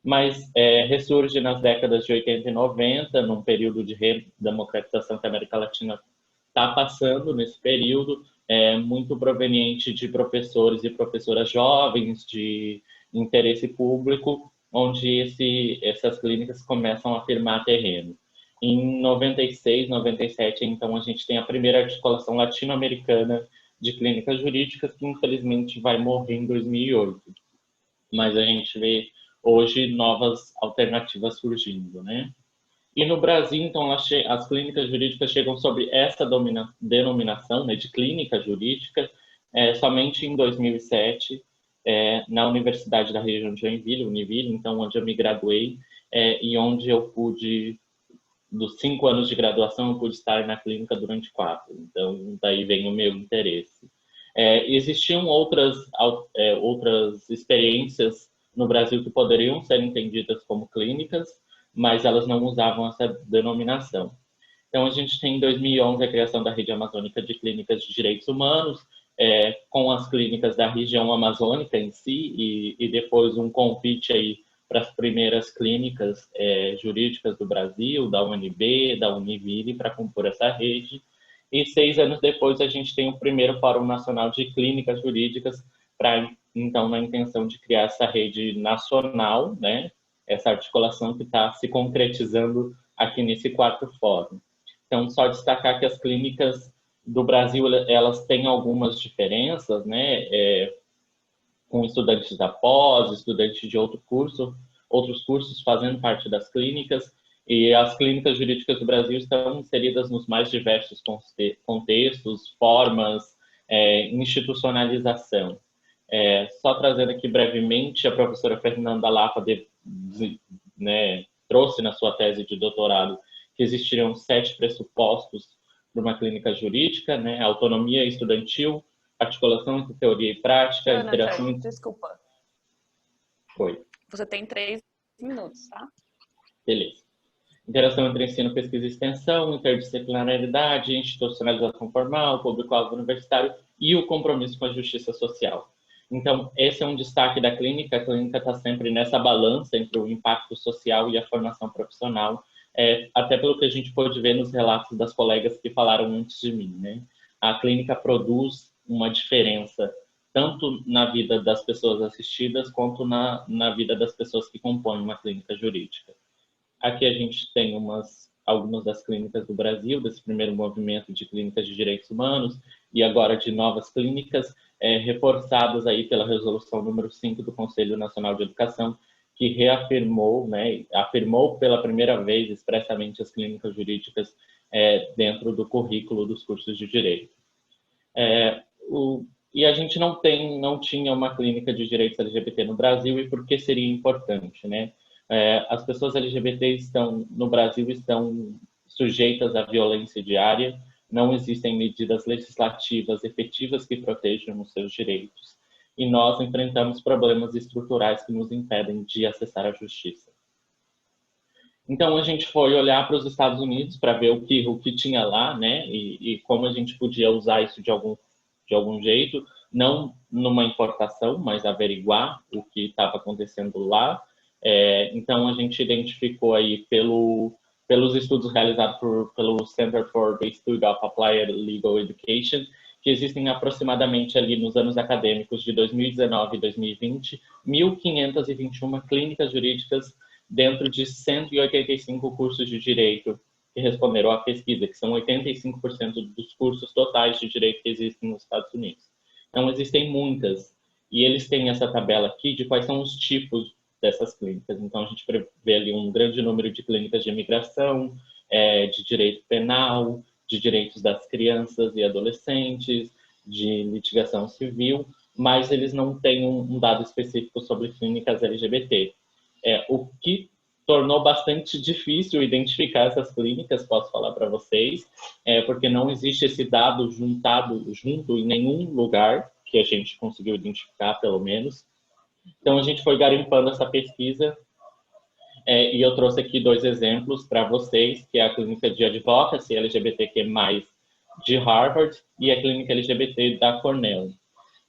Speaker 9: Mas ressurge nas décadas de 80 e 90, num período de redemocratização que a América Latina está passando nesse período, muito proveniente de professores e professoras jovens, de interesse público, onde essas clínicas começam a firmar terreno. Em 96, 97, então, a gente tem a primeira articulação latino-americana de clínicas jurídicas, que infelizmente vai morrer em 2008. Mas a gente vê hoje novas alternativas surgindo, né? E no Brasil, então, as clínicas jurídicas chegam sob essa denominação, né, de clínica jurídica somente em 2007, na Universidade da Região de Joinville, Univille, então, onde eu me graduei, e onde eu pude, dos 5 anos de graduação, eu pude estar na clínica durante 4. Então, daí vem o meu interesse. Existiam outras experiências no Brasil que poderiam ser entendidas como clínicas, mas elas não usavam essa denominação. Então, a gente tem em 2011 a criação da Rede Amazônica de Clínicas de Direitos Humanos, com as clínicas da região amazônica em si, e depois um convite aí para as primeiras clínicas jurídicas do Brasil, da UNB, da Univille, para compor essa rede. E 6 anos depois, a gente tem o primeiro Fórum Nacional de Clínicas Jurídicas, então, na intenção de criar essa rede nacional, né? Essa articulação que está se concretizando aqui nesse 4º fórum. Então, só destacar que as clínicas do Brasil, elas têm algumas diferenças, né? Com estudantes da pós, estudantes de outros cursos fazendo parte das clínicas, e as clínicas jurídicas do Brasil estão inseridas nos mais diversos contextos, formas, institucionalização. Só trazendo aqui brevemente, a professora Fernanda Lapa trouxe na sua tese de doutorado que existiriam 7 pressupostos para uma clínica jurídica, né? Autonomia estudantil, articulação entre teoria e prática,
Speaker 4: Ana,
Speaker 9: interação...
Speaker 4: Desculpa.
Speaker 9: Foi.
Speaker 4: Você tem 3 minutos, tá?
Speaker 9: Beleza. Interação entre ensino, pesquisa e extensão, interdisciplinaridade, institucionalização formal, público-alvo universitário e o compromisso com a justiça social. Então, esse é um destaque da clínica. A clínica está sempre nessa balança entre o impacto social e a formação profissional, até pelo que a gente pôde ver nos relatos das colegas que falaram antes de mim, né? A clínica produz uma diferença tanto na vida das pessoas assistidas quanto na vida das pessoas que compõem uma clínica jurídica. Aqui a gente tem algumas das clínicas do Brasil, desse primeiro movimento de clínicas de direitos humanos e agora de novas clínicas, reforçadas aí pela resolução número 5 do Conselho Nacional de Educação, que reafirmou, né, afirmou pela primeira vez expressamente as clínicas jurídicas dentro do currículo dos cursos de direito. E a gente não tinha uma clínica de direitos LGBT no Brasil, e por que seria importante, né? As pessoas LGBT no Brasil estão sujeitas à violência diária, não existem medidas legislativas efetivas que protejam os seus direitos, e nós enfrentamos problemas estruturais que nos impedem de acessar a justiça. Então a gente foi olhar para os Estados Unidos para ver o que tinha lá, né, e como a gente podia usar isso de algum jeito, não numa importação, mas averiguar o que estava acontecendo lá. Então a gente identificou aí pelos estudos realizados pelo Center for the Study of Applied Legal Education, que existem aproximadamente ali nos anos acadêmicos de 2019 e 2020, 1.521 clínicas jurídicas dentro de 185 cursos de direito que responderam à pesquisa, que são 85% dos cursos totais de direito que existem nos Estados Unidos. Então existem muitas, e eles têm essa tabela aqui de quais são os tipos dessas clínicas. Então a gente prevê ali um grande número de clínicas de imigração, de direito penal, de direitos das crianças e adolescentes, de litigação civil, mas eles não têm um dado específico sobre clínicas LGBT. O que tornou bastante difícil identificar essas clínicas, posso falar para vocês, porque não existe esse dado junto em nenhum lugar que a gente conseguiu identificar, pelo menos. Então a gente foi garimpando essa pesquisa, e eu trouxe aqui 2 exemplos para vocês, que é a clínica de advocacy LGBTQ+, de Harvard, e a clínica LGBT da Cornell.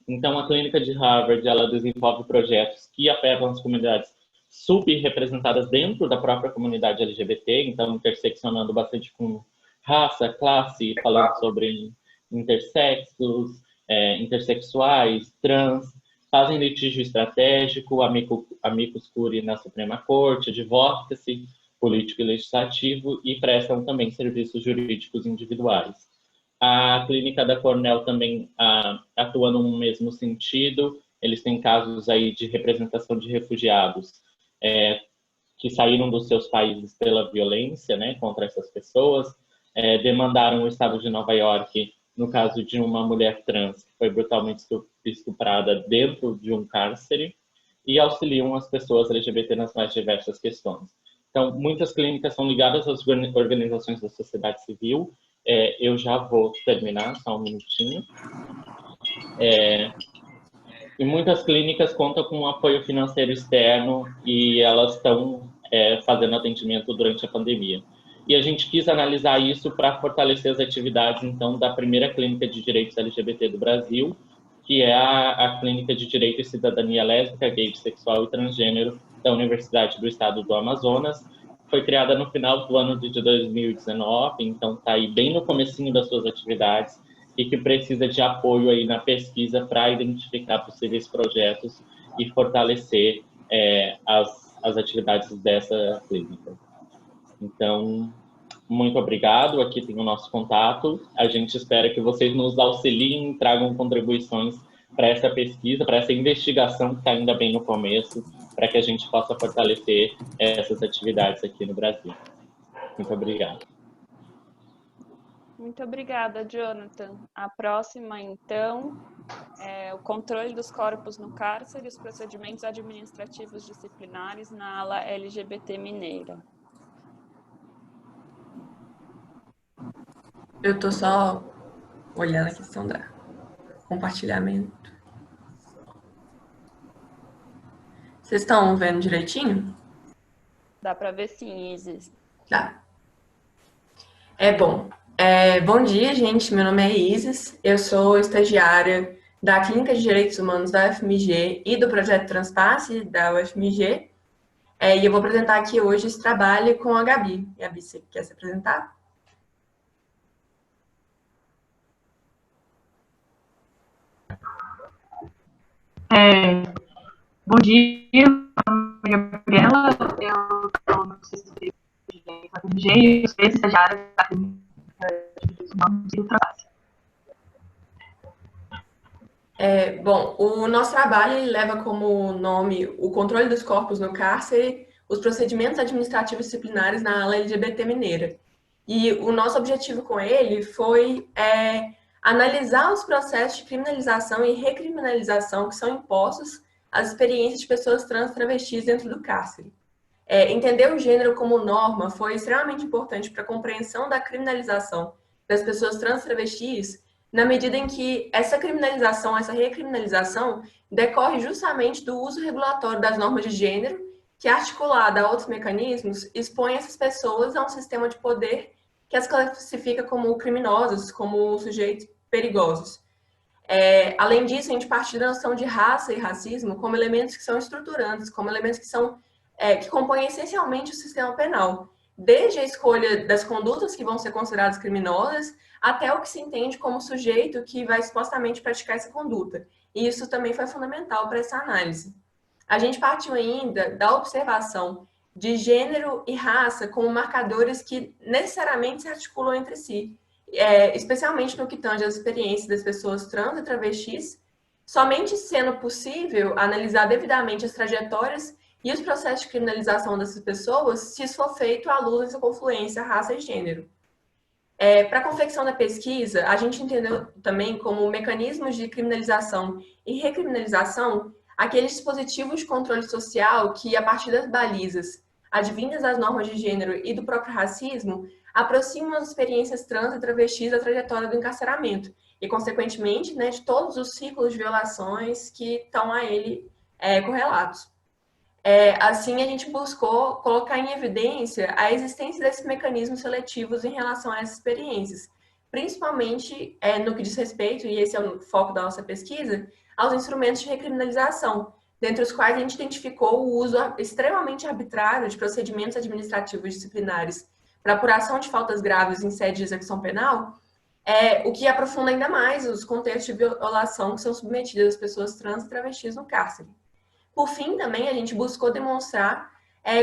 Speaker 9: Então a clínica de Harvard, ela desenvolve projetos que afetam as comunidades subrepresentadas dentro da própria comunidade LGBT, então interseccionando bastante com raça, classe, falando sobre intersexos, intersexuais, trans, fazem litígio estratégico, amicus curiae na Suprema Corte, advocacy, político e legislativo, e prestam também serviços jurídicos individuais. A clínica da Cornell também atua no mesmo sentido. Eles têm casos aí de representação de refugiados que saíram dos seus países pela violência, né, contra essas pessoas, demandaram o estado de Nova York no caso de uma mulher trans que foi brutalmente estuprada dentro de um cárcere, e auxiliam as pessoas LGBT nas mais diversas questões. Então, muitas clínicas são ligadas às organizações da sociedade civil. Eu já vou terminar, só um minutinho. E muitas clínicas contam com um apoio financeiro externo, e elas estão fazendo atendimento durante a pandemia. E a gente quis analisar isso para fortalecer as atividades, então, da primeira clínica de direitos LGBT do Brasil, que é a Clínica de Direito e Cidadania Lésbica, Gay, Bissexual e Transgênero da Universidade do Estado do Amazonas. Foi criada no final do ano de 2019, então está aí bem no comecinho das suas atividades, e que precisa de apoio aí na pesquisa para identificar possíveis projetos e fortalecer as atividades dessa clínica. Então, muito obrigado. Aqui tem o nosso contato. A gente espera que vocês nos auxiliem, tragam contribuições para essa pesquisa, para essa investigação que está ainda bem no começo, para que a gente possa fortalecer essas atividades aqui no Brasil. Muito obrigado.
Speaker 4: Muito obrigada, Jonathan. A próxima, então, é o controle dos corpos no cárcere e os procedimentos administrativos disciplinares na ala LGBT mineira.
Speaker 10: Eu estou só olhando a questão da compartilhamento. Vocês estão vendo direitinho?
Speaker 4: Dá para ver sim, Isis.
Speaker 10: Dá. Bom dia, gente. Meu nome é Isis. Eu sou estagiária da Clínica de Direitos Humanos da UFMG e do Projeto Transpasse da UFMG. E eu vou apresentar aqui hoje esse trabalho com a Gabi. Gabi, você quer se apresentar?
Speaker 11: Bom dia, meu nome é Gabriela, eu estou no CCD de UFMG e eu sou estagiária da Clínica de Direitos Humanos e do Transpasse.
Speaker 10: O nosso trabalho ele leva como nome o controle dos corpos no cárcere, os procedimentos administrativos disciplinares na ala LGBT mineira. E o nosso objetivo com ele foi analisar os processos de criminalização e recriminalização que são impostos às experiências de pessoas trans e travestis dentro do cárcere. Entender o gênero como norma foi extremamente importante para a compreensão da criminalização das pessoas trans e travestis, na medida em que essa criminalização, essa recriminalização, decorre justamente do uso regulatório das normas de gênero, que, articulada a outros mecanismos, expõe essas pessoas a um sistema de poder que as classifica como criminosas, como sujeitos perigosos. Além disso, a gente parte da noção de raça e racismo como elementos que são estruturantes, como elementos que compõem essencialmente o sistema penal, desde a escolha das condutas que vão ser consideradas criminosas, até o que se entende como sujeito que vai supostamente praticar essa conduta. E isso também foi fundamental para essa análise. A gente partiu ainda da observação de gênero e raça como marcadores que necessariamente se articulam entre si, especialmente no que tange às experiências das pessoas trans e travestis, somente sendo possível analisar devidamente as trajetórias e os processos de criminalização dessas pessoas se isso for feito à luz dessa confluência raça e gênero. Para a confecção da pesquisa, a gente entendeu também como mecanismos de criminalização e recriminalização aqueles dispositivos de controle social que, a partir das balizas advindas das normas de gênero e do próprio racismo, aproximam as experiências trans e travestis da trajetória do encarceramento e, consequentemente, de todos os ciclos de violações que estão a ele correlatos. Assim, a gente buscou colocar em evidência a existência desses mecanismos seletivos em relação a essas experiências, principalmente no que diz respeito, e esse é o foco da nossa pesquisa, aos instrumentos de recriminalização, dentre os quais a gente identificou o uso extremamente arbitrário de procedimentos administrativos disciplinares para apuração de faltas graves em sede de execução penal, o que aprofunda ainda mais os contextos de violação que são submetidas as pessoas trans e travestis no cárcere. Por fim, também, a gente buscou demonstrar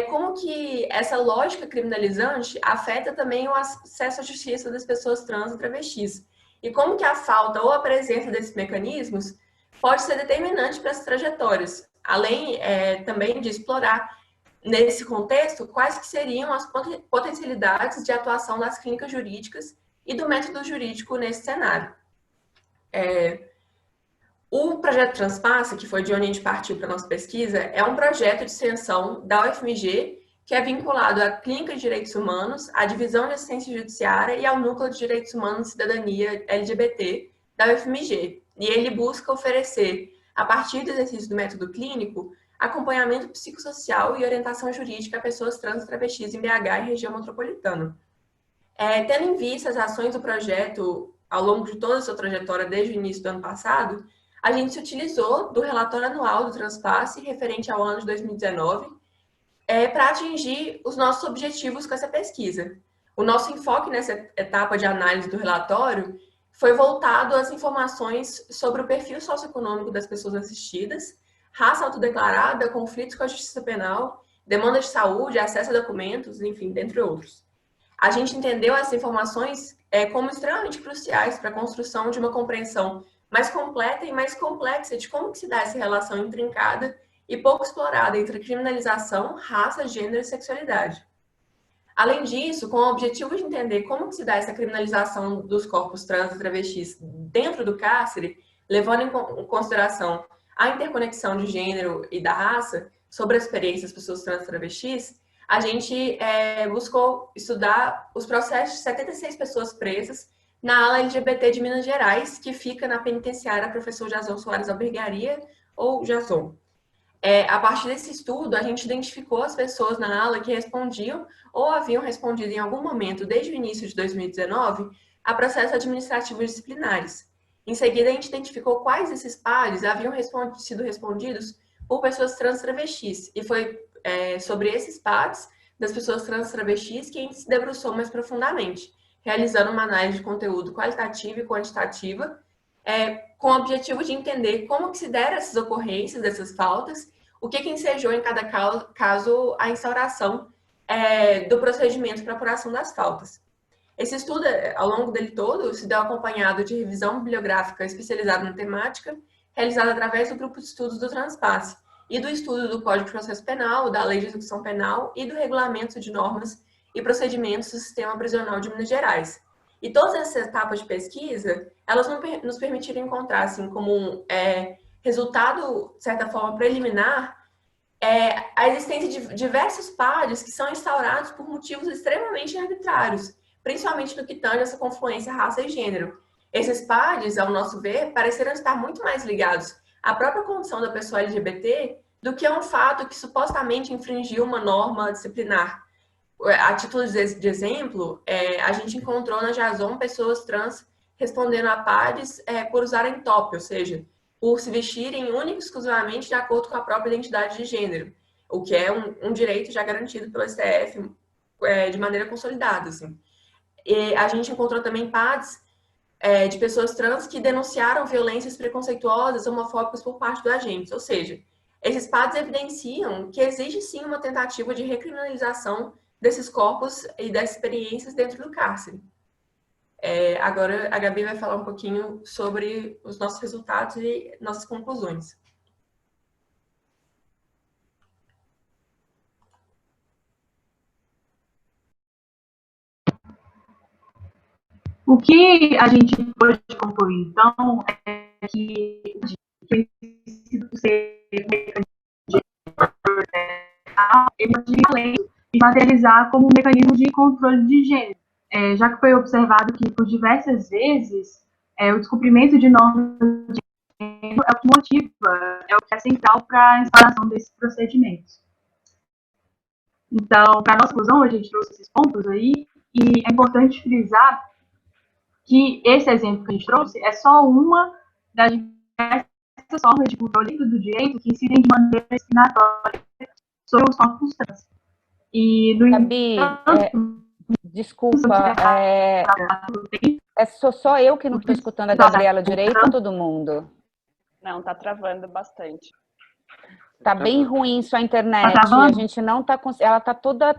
Speaker 10: como que essa lógica criminalizante afeta também o acesso à justiça das pessoas trans e travestis, e como que a falta ou a presença desses mecanismos pode ser determinante para essas trajetórias, além também de explorar, nesse contexto, quais que seriam as potencialidades de atuação das clínicas jurídicas e do método jurídico nesse cenário. O projeto Transpasse, que foi de onde a gente partiu para a nossa pesquisa, é um projeto de extensão da UFMG que é vinculado à Clínica de Direitos Humanos, à Divisão de Assistência Judiciária e ao Núcleo de Direitos Humanos e Cidadania LGBT da UFMG. E ele busca oferecer, a partir do exercício do método clínico, acompanhamento psicossocial e orientação jurídica a pessoas trans e travestis em BH e região metropolitana. Tendo em vista as ações do projeto ao longo de toda a sua trajetória desde o início do ano passado, a gente se utilizou do relatório anual do Transpasse, referente ao ano de 2019, para atingir os nossos objetivos com essa pesquisa. O nosso enfoque nessa etapa de análise do relatório foi voltado às informações sobre o perfil socioeconômico das pessoas assistidas, raça autodeclarada, conflitos com a justiça penal, demanda de saúde, acesso a documentos, enfim, dentre outros. A gente entendeu essas informações como extremamente cruciais para a construção de uma compreensão mais completa e mais complexa de como que se dá essa relação intrincada e pouco explorada entre criminalização, raça, gênero e sexualidade. Além disso, com o objetivo de entender como que se dá essa criminalização dos corpos trans e travestis dentro do cárcere, levando em consideração a interconexão de gênero e da raça sobre a experiência das pessoas trans e travestis, a gente buscou estudar os processos de 76 pessoas presas na ala LGBT de Minas Gerais, que fica na penitenciária Professor Jason Soares Albergaria, ou Jason. A partir desse estudo, a gente identificou as pessoas na ala que respondiam ou haviam respondido em algum momento, desde o início de 2019, a processos administrativos disciplinares. Em seguida, a gente identificou quais desses pares haviam sido respondidos por pessoas trans travestis. E foi sobre esses pares das pessoas trans travestis que a gente se debruçou mais profundamente, realizando uma análise de conteúdo qualitativa e quantitativa, com o objetivo de entender como que se deram essas ocorrências, dessas faltas, o que ensejou em cada caso a instauração do procedimento para apuração das faltas. Esse estudo, ao longo dele todo, se deu acompanhado de revisão bibliográfica especializada na temática, realizada através do grupo de estudos do Transpasse e do estudo do Código de Processo Penal, da Lei de Execução Penal e do Regulamento de Normas e Procedimentos do Sistema Prisional de Minas Gerais. E todas essas etapas de pesquisa, elas nos permitiram encontrar, assim, como resultado, de certa forma, preliminar, a existência de diversos pares que são instaurados por motivos extremamente arbitrários, principalmente no que tange essa confluência raça e gênero. Esses pares, ao nosso ver, pareceram estar muito mais ligados à própria condição da pessoa LGBT do que a um fato que supostamente infringiu uma norma disciplinar. A título de exemplo, a gente encontrou na Jason pessoas trans respondendo a pares por usarem top, ou seja, por se vestirem única e exclusivamente de acordo com a própria identidade de gênero, o que é um direito já garantido pelo STF de maneira consolidada. Assim. E a gente encontrou também pares de pessoas trans que denunciaram violências preconceituosas, homofóbicas por parte do agente, ou seja, esses pares evidenciam que existe sim uma tentativa de recriminalização desses corpos e das experiências dentro do cárcere. Agora a Gabi vai falar um pouquinho sobre os nossos resultados e nossas conclusões.
Speaker 11: O que a gente pode concluir, então, é que ele pode ir além e materializar como um mecanismo de controle de gênero, já que foi observado que, por diversas vezes, o descumprimento de normas de gênero é o que motiva, é o que é central para a instalação desses procedimentos. Então, para a nossa conclusão, a gente trouxe esses pontos aí, e é importante frisar que esse exemplo que a gente trouxe é só uma das diversas formas de controle do direito que incidem de maneira discriminatória sobre os corpos trans. E, no
Speaker 3: Gabi, desculpa, só eu que não estou escutando a Gabriela direito ou todo mundo?
Speaker 4: Não, está travando bastante.
Speaker 3: Tá bem ruim sua internet, a gente não está ela está toda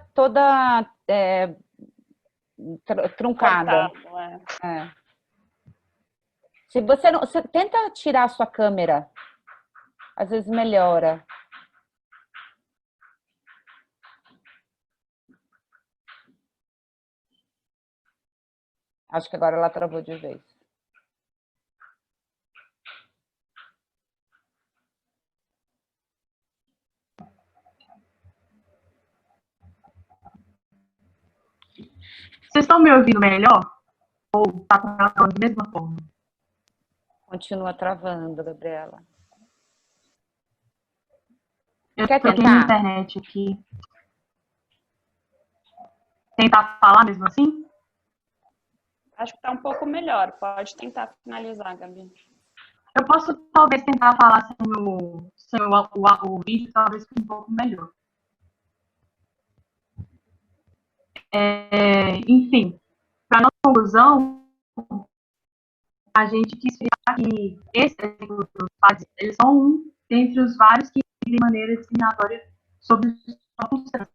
Speaker 3: truncada. Se você não, você tenta tirar a sua câmera, às vezes melhora. Acho que agora ela travou de vez.
Speaker 11: Vocês estão me ouvindo melhor? Ou está travando da mesma forma?
Speaker 3: Continua travando, Gabriela.
Speaker 11: Eu
Speaker 3: Quer
Speaker 11: troquei
Speaker 3: tentar?
Speaker 11: na internet aqui. Tentar falar mesmo assim?
Speaker 4: Acho que está um pouco melhor. Pode tentar finalizar, Gabi.
Speaker 11: Eu posso, talvez, tentar falar sem o vídeo, talvez fique um pouco melhor. Enfim, para nossa conclusão, a gente quis explicar que esses exemplos eles são um dentre os vários que de maneira discriminatória sobre os corpos trans.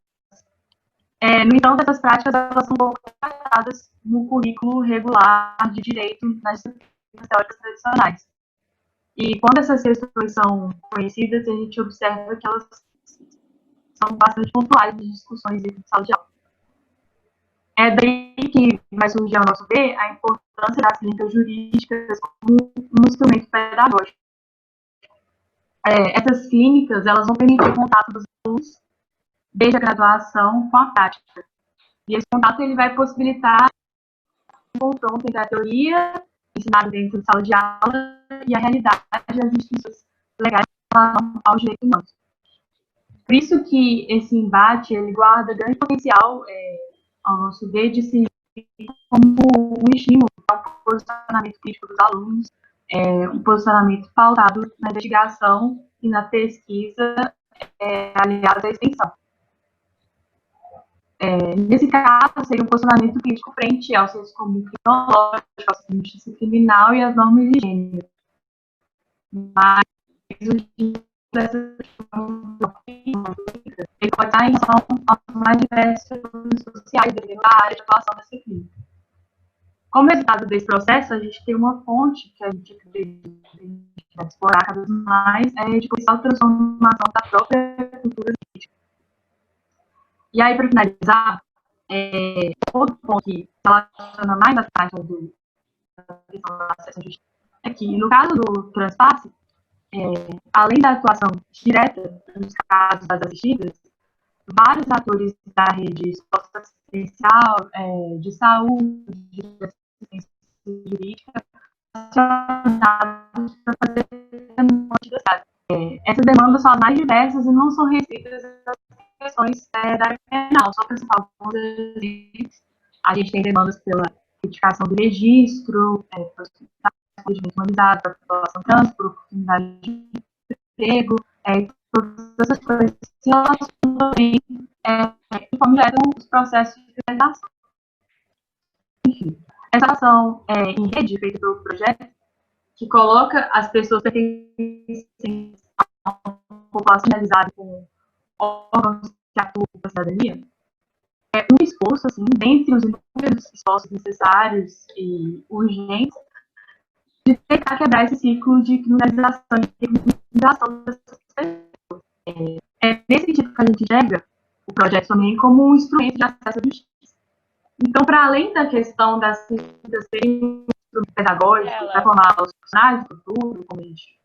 Speaker 11: No entanto, essas práticas elas são colocadas no currículo regular de direito nas disciplinas teóricas tradicionais. E quando essas questões são conhecidas, a gente observa que elas são bastante pontuais nas discussões dentro de sala de aula. É daí que vai surgir, ao nosso ver, a importância das clínicas jurídicas como um instrumento pedagógico. Essas clínicas, elas vão permitir o contato dos alunos desde a graduação com a prática. E esse contato ele vai possibilitar um confronto entre a teoria ensinada dentro de sala de aula e a realidade das instituições legais aos direitos humanos. Por isso que esse embate ele guarda grande potencial, ao nosso ver, de se como um estímulo para o posicionamento crítico dos alunos, um posicionamento pautado na investigação e na pesquisa aliada à extensão. Nesse caso, seria um posicionamento crítico frente ao senso comum criminológico, ao sistema de justiça criminal e às normas de gênero. Mas ele pode estar em relação aos mais diversos sociais da área de atuação dessa clínica. Como resultado desse processo, a gente tem uma fonte que a gente vai explorar cada vez mais, de potencial transformação da própria cultura jurídica. E aí, para finalizar, outro ponto que relaciona mais a taxa do acesso à justiça é que, no caso do transpasse, além da atuação direta nos casos das assistidas, vários atores da rede socioassistencial, de saúde, de assistência jurídica, acionados para fazer demandas. Essas demandas são as mais diversas e não são restritas às questões da área penal. Só para citar alguns exemplos, a gente tem demandas pela retificação do registro, procedimento humanizado para a população trans, por oportunidade de emprego, todas essas coisas se relacionam também e como geram os processos de criminalização. Enfim, essa ação em rede feita pelo projeto, que coloca as pessoas pertencentes a uma população criminalizada com órgãos que atuam com a cidadania, é um esforço, assim, dentre os inúmeros esforços necessários e urgentes, de tentar quebrar esse ciclo de criminalização dessas pessoas. É nesse sentido que a gente enxerga o projeto também como um instrumento de acesso à justiça. Então, para além da questão das clínicas terem um instrumento pedagógico para formar os profissionais do futuro, como a gente...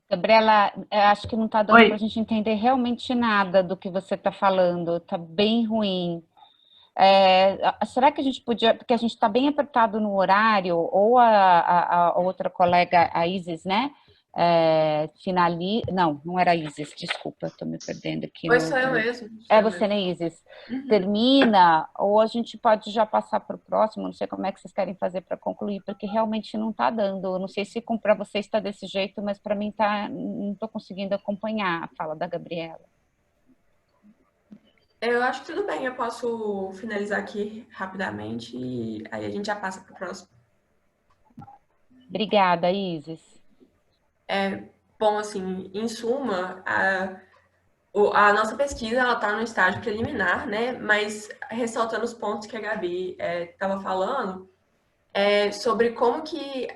Speaker 3: Gabriela, acho que não está dando para a gente entender realmente nada do que você está falando, está bem ruim. Será que a gente podia, porque a gente está bem apertado no horário, ou a outra colega, a Isis, né? Não era a Isis, desculpa, estou me perdendo aqui.
Speaker 10: Sou eu mesmo.
Speaker 3: Você, né, Isis? Termina, ou a gente pode já passar para o próximo, não sei como é que vocês querem fazer para concluir, porque realmente não está dando, eu não sei se para vocês está desse jeito, mas para mim não estou conseguindo acompanhar a fala da Gabriela.
Speaker 10: Eu acho que tudo bem, eu posso finalizar aqui rapidamente e aí a gente já passa para o próximo.
Speaker 3: Obrigada, Isis.
Speaker 10: Bom, assim, em suma, a nossa pesquisa está no estágio preliminar, né? Mas ressaltando os pontos que a Gabi estava falando, sobre como que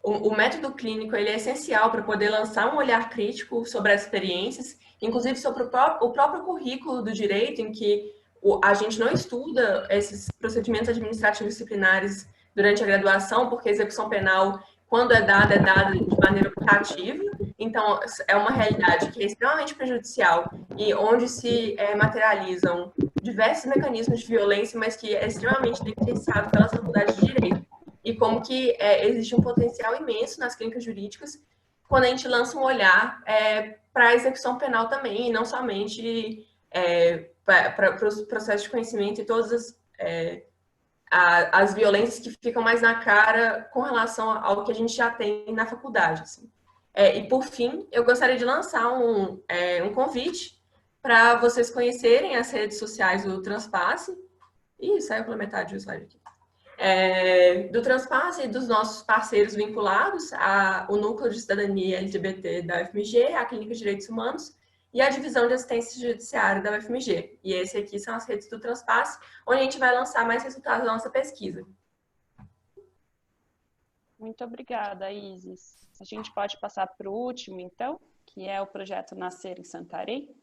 Speaker 10: o método clínico ele é essencial para poder lançar um olhar crítico sobre as experiências, inclusive sobre o próprio currículo do direito, em que a gente não estuda esses procedimentos administrativos disciplinares durante a graduação, porque a execução penal, quando é dada de maneira optativa. Então, é uma realidade que é extremamente prejudicial e onde se materializam diversos mecanismos de violência, mas que é extremamente negligenciado pelas faculdades de direito. E como que existe um potencial imenso nas clínicas jurídicas quando a gente lança um olhar para a execução penal também, e não somente para os processos de conhecimento e todas as violências que ficam mais na cara com relação ao que a gente já tem na faculdade. Assim. E, por fim, eu gostaria de lançar um convite para vocês conhecerem as redes sociais do Transpasse. Ih, saiu pela metade do slide aqui. Do Transpasse e dos nossos parceiros vinculados ao Núcleo de Cidadania LGBT da UFMG, a Clínica de Direitos Humanos e a Divisão de Assistência Judiciária da UFMG. E esse aqui são as redes do Transpasse, onde a gente vai lançar mais resultados da nossa pesquisa.
Speaker 4: Muito obrigada, Isis. A gente pode passar para o último, então, que é o projeto Nascer em Santarém.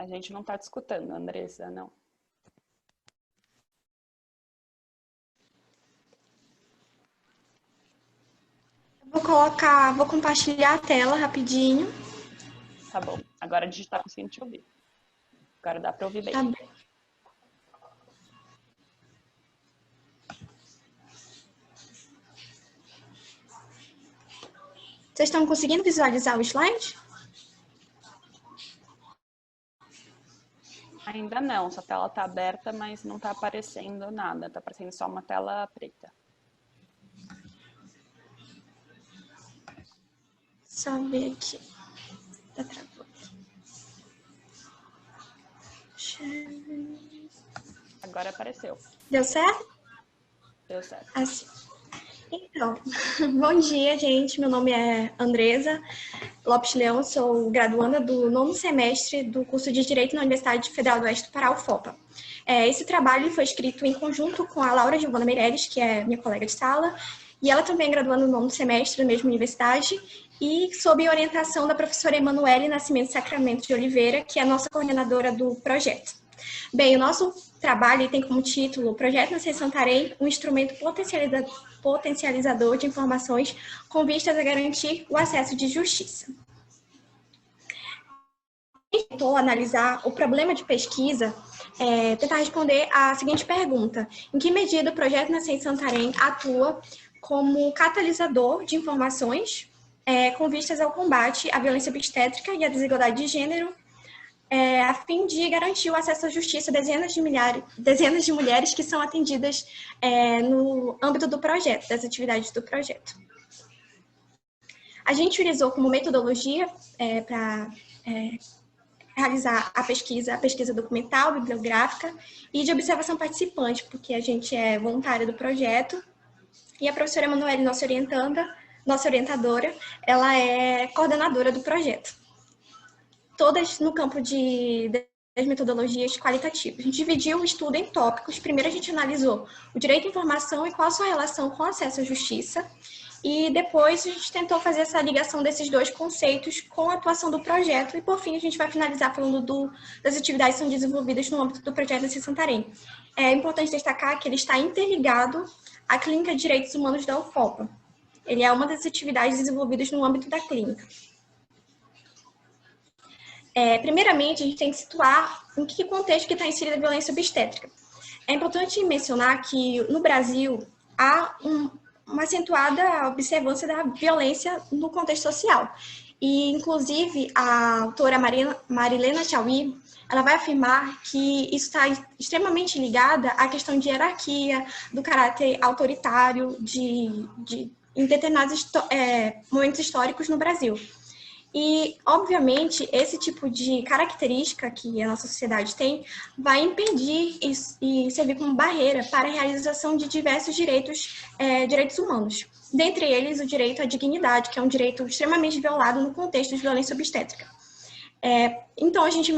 Speaker 4: A gente não está te escutando, Andressa, não.
Speaker 12: Vou compartilhar a tela rapidinho.
Speaker 4: Tá bom, agora a gente está conseguindo te ouvir. Agora dá para ouvir bem.
Speaker 12: Tá bem. Vocês estão conseguindo visualizar o slide?
Speaker 4: Ainda não, sua tela está aberta, mas não está aparecendo nada. Está aparecendo só uma tela preta.
Speaker 12: Só ver aqui. Tá travando.
Speaker 4: Agora apareceu.
Speaker 12: Deu certo?
Speaker 4: Deu certo.
Speaker 12: Assim. Então, bom dia, gente. Meu nome é Andresa Lopes Leão, sou graduanda do 9º semestre do curso de Direito na Universidade Federal do Oeste do Pará, UFOPA. Esse trabalho foi escrito em conjunto com a Laura Giovana Meirelles, que é minha colega de sala, e ela também é graduanda no 9º semestre da mesma universidade, e sob orientação da professora Emanuele Nascimento Sacramento de Oliveira, que é a nossa coordenadora do projeto. Bem, o nosso trabalho tem como título Projeto Nascer Santarém, um instrumento potencializador de informações com vistas a garantir o acesso de justiça. A gente tentou analisar o problema de pesquisa, tentar responder a seguinte pergunta: em que medida o Projeto Nascer Santarém atua como catalisador de informações com vistas ao combate à violência obstétrica e à desigualdade de gênero, a fim de garantir o acesso à justiça a dezenas de mulheres que são atendidas no âmbito do projeto, das atividades do projeto. A gente utilizou como metodologia para realizar a pesquisa documental, bibliográfica e de observação participante, porque a gente é voluntária do projeto, e a professora Emanuele, nossa orientadora, ela é coordenadora do projeto. Todas no campo das metodologias qualitativas. A gente dividiu o estudo em tópicos. Primeiro a gente analisou o direito à informação e qual a sua relação com o acesso à justiça, e depois a gente tentou fazer essa ligação desses dois conceitos com a atuação do projeto, e por fim a gente vai finalizar falando das atividades que são desenvolvidas no âmbito do projeto Nascer Santarém. É importante destacar que ele está interligado à Clínica de Direitos Humanos da UFOPA. Ele é uma das atividades desenvolvidas no âmbito da clínica. Primeiramente, a gente tem que situar em que contexto que está inserida a violência obstétrica. É importante mencionar que no Brasil há uma acentuada observância da violência no contexto social. E, inclusive, a autora Marilena Chauí, ela vai afirmar que isso está extremamente ligada à questão de hierarquia, do caráter autoritário em determinados momentos históricos no Brasil. E, obviamente, esse tipo de característica que a nossa sociedade tem vai impedir e servir como barreira para a realização de diversos direitos humanos. Dentre eles, o direito à dignidade, que é um direito extremamente violado no contexto de violência obstétrica. Então, a gente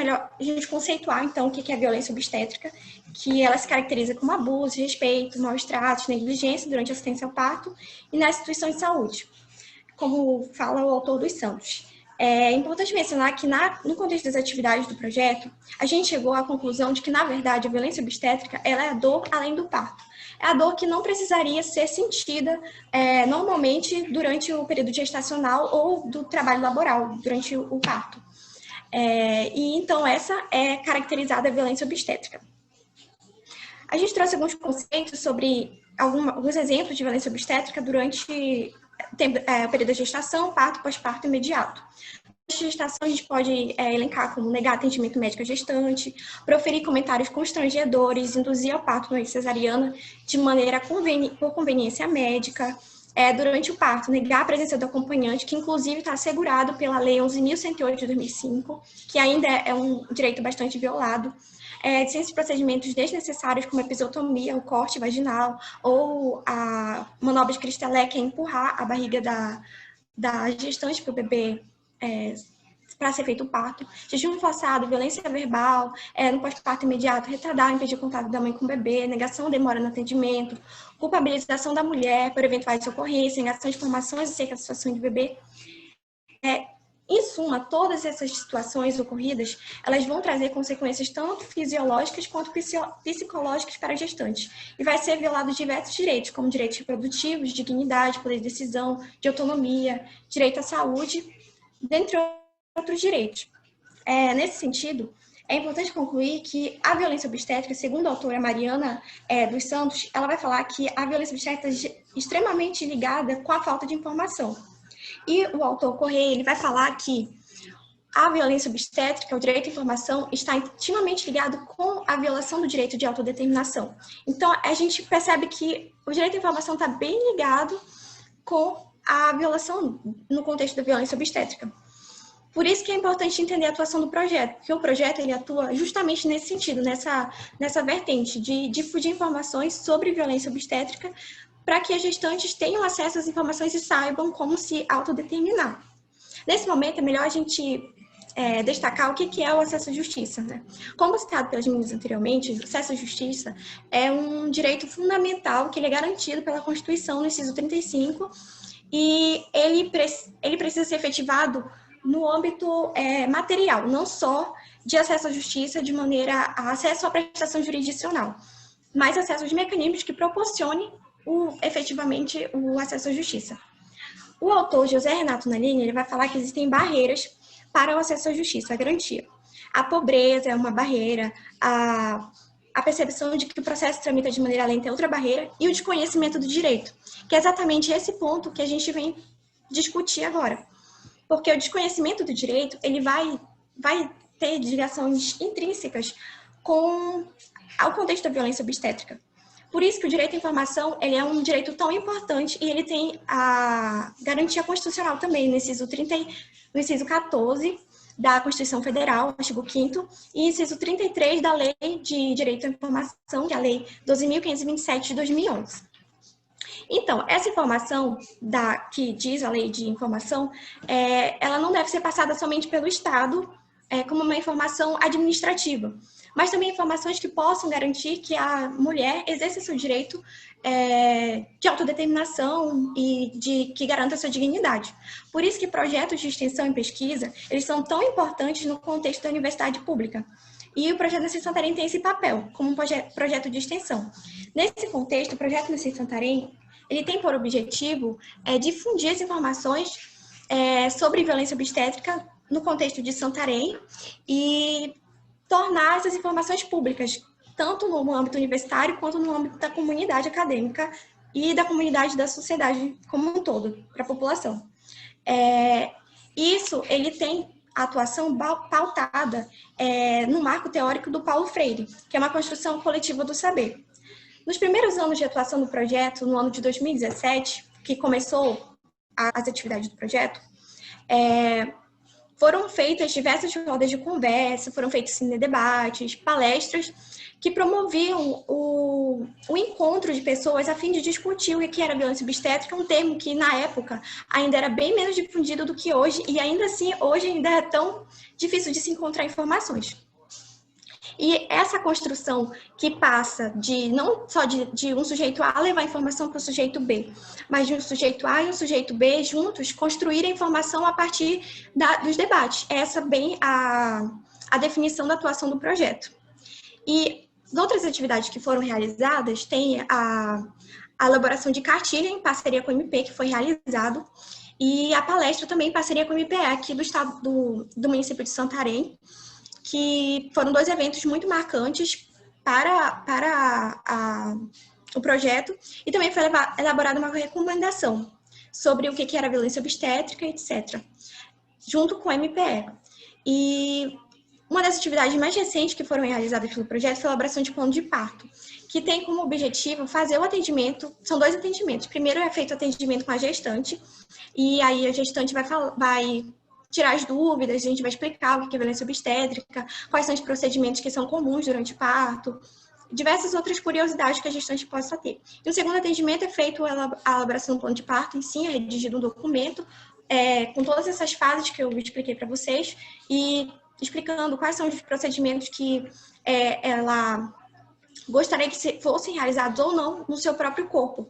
Speaker 12: conceituar, então, o que é a violência obstétrica, que ela se caracteriza como abuso, desrespeito, maus tratos, negligência durante a assistência ao parto e na instituição de saúde, como fala o autor dos Santos. É importante mencionar que no contexto das atividades do projeto, a gente chegou à conclusão de que, na verdade, a violência obstétrica ela é a dor além do parto. É a dor que não precisaria ser sentida normalmente durante o período gestacional ou do trabalho laboral, durante o parto. E então essa é caracterizada a violência obstétrica. A gente trouxe alguns conceitos sobre alguns exemplos de violência obstétrica durante o período da gestação, parto, pós-parto imediato. Na gestação, a gente pode elencar como negar atendimento médico à gestante, proferir comentários constrangedores, induzir ao parto no cesariana de maneira por conveniência médica. Durante o parto, negar a presença do acompanhante, que inclusive está assegurado pela Lei 11.108 de 2005, que ainda é um direito bastante violado. Ciência de procedimentos desnecessários, como a episiotomia, o corte vaginal, ou a manobra de Cristelé, que é empurrar a barriga da gestante para o bebê para ser feito o parto. Jejum forçado, violência verbal, no pós-parto imediato, retardar, impedir o contato da mãe com o bebê, negação, demora no atendimento, culpabilização da mulher por eventuais ocorrências, negação de informações acerca da situação de bebê. Isso suma, todas essas situações ocorridas, elas vão trazer consequências tanto fisiológicas quanto psicológicas para a gestante. E vai ser violados diversos direitos, como direitos reprodutivos, dignidade, poder de decisão, de autonomia, direito à saúde, dentre outros direitos. Nesse sentido, é importante concluir que a violência obstétrica, segundo a autora Mariana dos Santos, ela vai falar que a violência obstétrica é extremamente ligada com a falta de informação. E o autor Correia, ele vai falar que a violência obstétrica, o direito à informação, está intimamente ligado com a violação do direito de autodeterminação. Então, a gente percebe que o direito à informação está bem ligado com a violação no contexto da violência obstétrica. Por isso que é importante entender a atuação do projeto, porque o projeto ele atua justamente nesse sentido, nessa vertente de difundir informações sobre violência obstétrica para que as gestantes tenham acesso às informações e saibam como se autodeterminar. Nesse momento, é melhor a gente destacar o que é o acesso à justiça, né? Como citado pelas meninas anteriormente, o acesso à justiça é um direito fundamental que ele é garantido pela Constituição, no inciso 35, e ele precisa ser efetivado no âmbito material, não só de acesso à justiça de maneira a acesso à prestação jurisdicional, mas acesso aos mecanismos que proporcionem efetivamente o acesso à justiça. O autor José Renato Nalini, ele vai falar que existem barreiras para o acesso à justiça, a garantia. A pobreza é uma barreira, a percepção de que o processo tramita de maneira lenta é outra barreira, e o desconhecimento do direito, que é exatamente esse ponto que a gente vem discutir agora. Porque o desconhecimento do direito, ele vai ter ligações intrínsecas ao contexto da violência obstétrica. Por isso que o direito à informação, ele é um direito tão importante e ele tem a garantia constitucional também, no inciso 14 da Constituição Federal, artigo 5º, e inciso 33 da Lei de Direito à Informação, que é a Lei 12.527 de 2011. Então, essa informação que diz a Lei de Informação, ela não deve ser passada somente pelo Estado como uma informação administrativa, mas também informações que possam garantir que a mulher exerça seu direito de autodeterminação e que garanta sua dignidade. Por isso que projetos de extensão e pesquisa, eles são tão importantes no contexto da universidade pública. E o projeto Nascer Santarém tem esse papel, como um projeto de extensão. Nesse contexto, o projeto Nascer Santarém, ele tem por objetivo difundir as informações sobre violência obstétrica no contexto de Santarém e tornar essas informações públicas, tanto no âmbito universitário quanto no âmbito da comunidade acadêmica e da comunidade da sociedade como um todo, para a população. Isso, ele tem a atuação pautada no marco teórico do Paulo Freire, que é uma construção coletiva do saber. Nos primeiros anos de atuação do projeto, no ano de 2017, que começou as atividades do projeto, foram feitas diversas rodas de conversa, foram feitos debates, palestras, que promoviam o encontro de pessoas a fim de discutir o que era violência obstétrica, um termo que, na época, ainda era bem menos difundido do que hoje, e ainda assim, hoje ainda é tão difícil de se encontrar informações. E essa construção que passa não só de um sujeito A levar a informação para o sujeito B, mas de um sujeito A e um sujeito B juntos construir a informação a partir dos debates. Essa bem a definição da atuação do projeto. E outras atividades que foram realizadas, tem a elaboração de cartilha em parceria com o MP, que foi realizado, e a palestra também em parceria com o MPE, aqui do estado do município de Santarém, que foram dois eventos muito marcantes para o projeto, e também foi elaborada uma recomendação sobre o que era violência obstétrica, etc., junto com o MPE. E uma das atividades mais recentes que foram realizadas pelo projeto foi a elaboração de plano de parto, que tem como objetivo fazer o atendimento, são dois atendimentos. Primeiro é feito o atendimento com a gestante, e aí a gestante vai tirar as dúvidas, a gente vai explicar o que é violência obstétrica, quais são os procedimentos que são comuns durante o parto, diversas outras curiosidades que a gestante possa ter. E o segundo atendimento é feito a elaboração do plano de parto, em si, é redigido um documento com todas essas fases que eu expliquei para vocês e explicando quais são os procedimentos que ela gostaria que fossem realizados ou não no seu próprio corpo.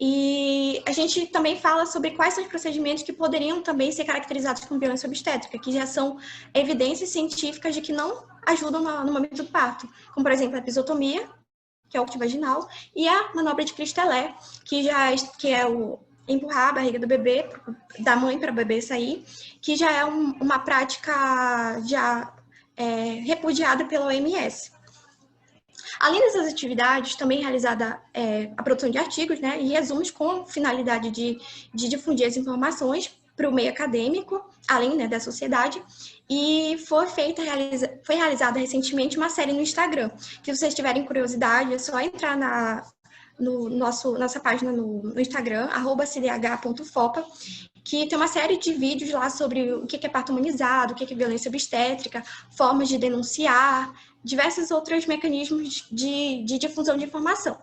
Speaker 12: E a gente também fala sobre quais são os procedimentos que poderiam também ser caracterizados como violência obstétrica, que já são evidências científicas de que não ajudam no momento do parto, como, por exemplo, a episiotomia, que é o corte vaginal, e a manobra de Christelé, que é o empurrar a barriga do bebê, da mãe para o bebê sair, que já é uma prática já repudiada pela OMS. Além dessas atividades, também realizada a produção de artigos, né, e resumos com finalidade de difundir as informações para o meio acadêmico, além, né, da sociedade, e foi realizada recentemente uma série no Instagram, que se vocês tiverem curiosidade, é só entrar nossa página no Instagram, @cdh.fopa, que tem uma série de vídeos lá sobre o que é parto humanizado, o que é violência obstétrica, formas de denunciar, diversos outros mecanismos de difusão de informação.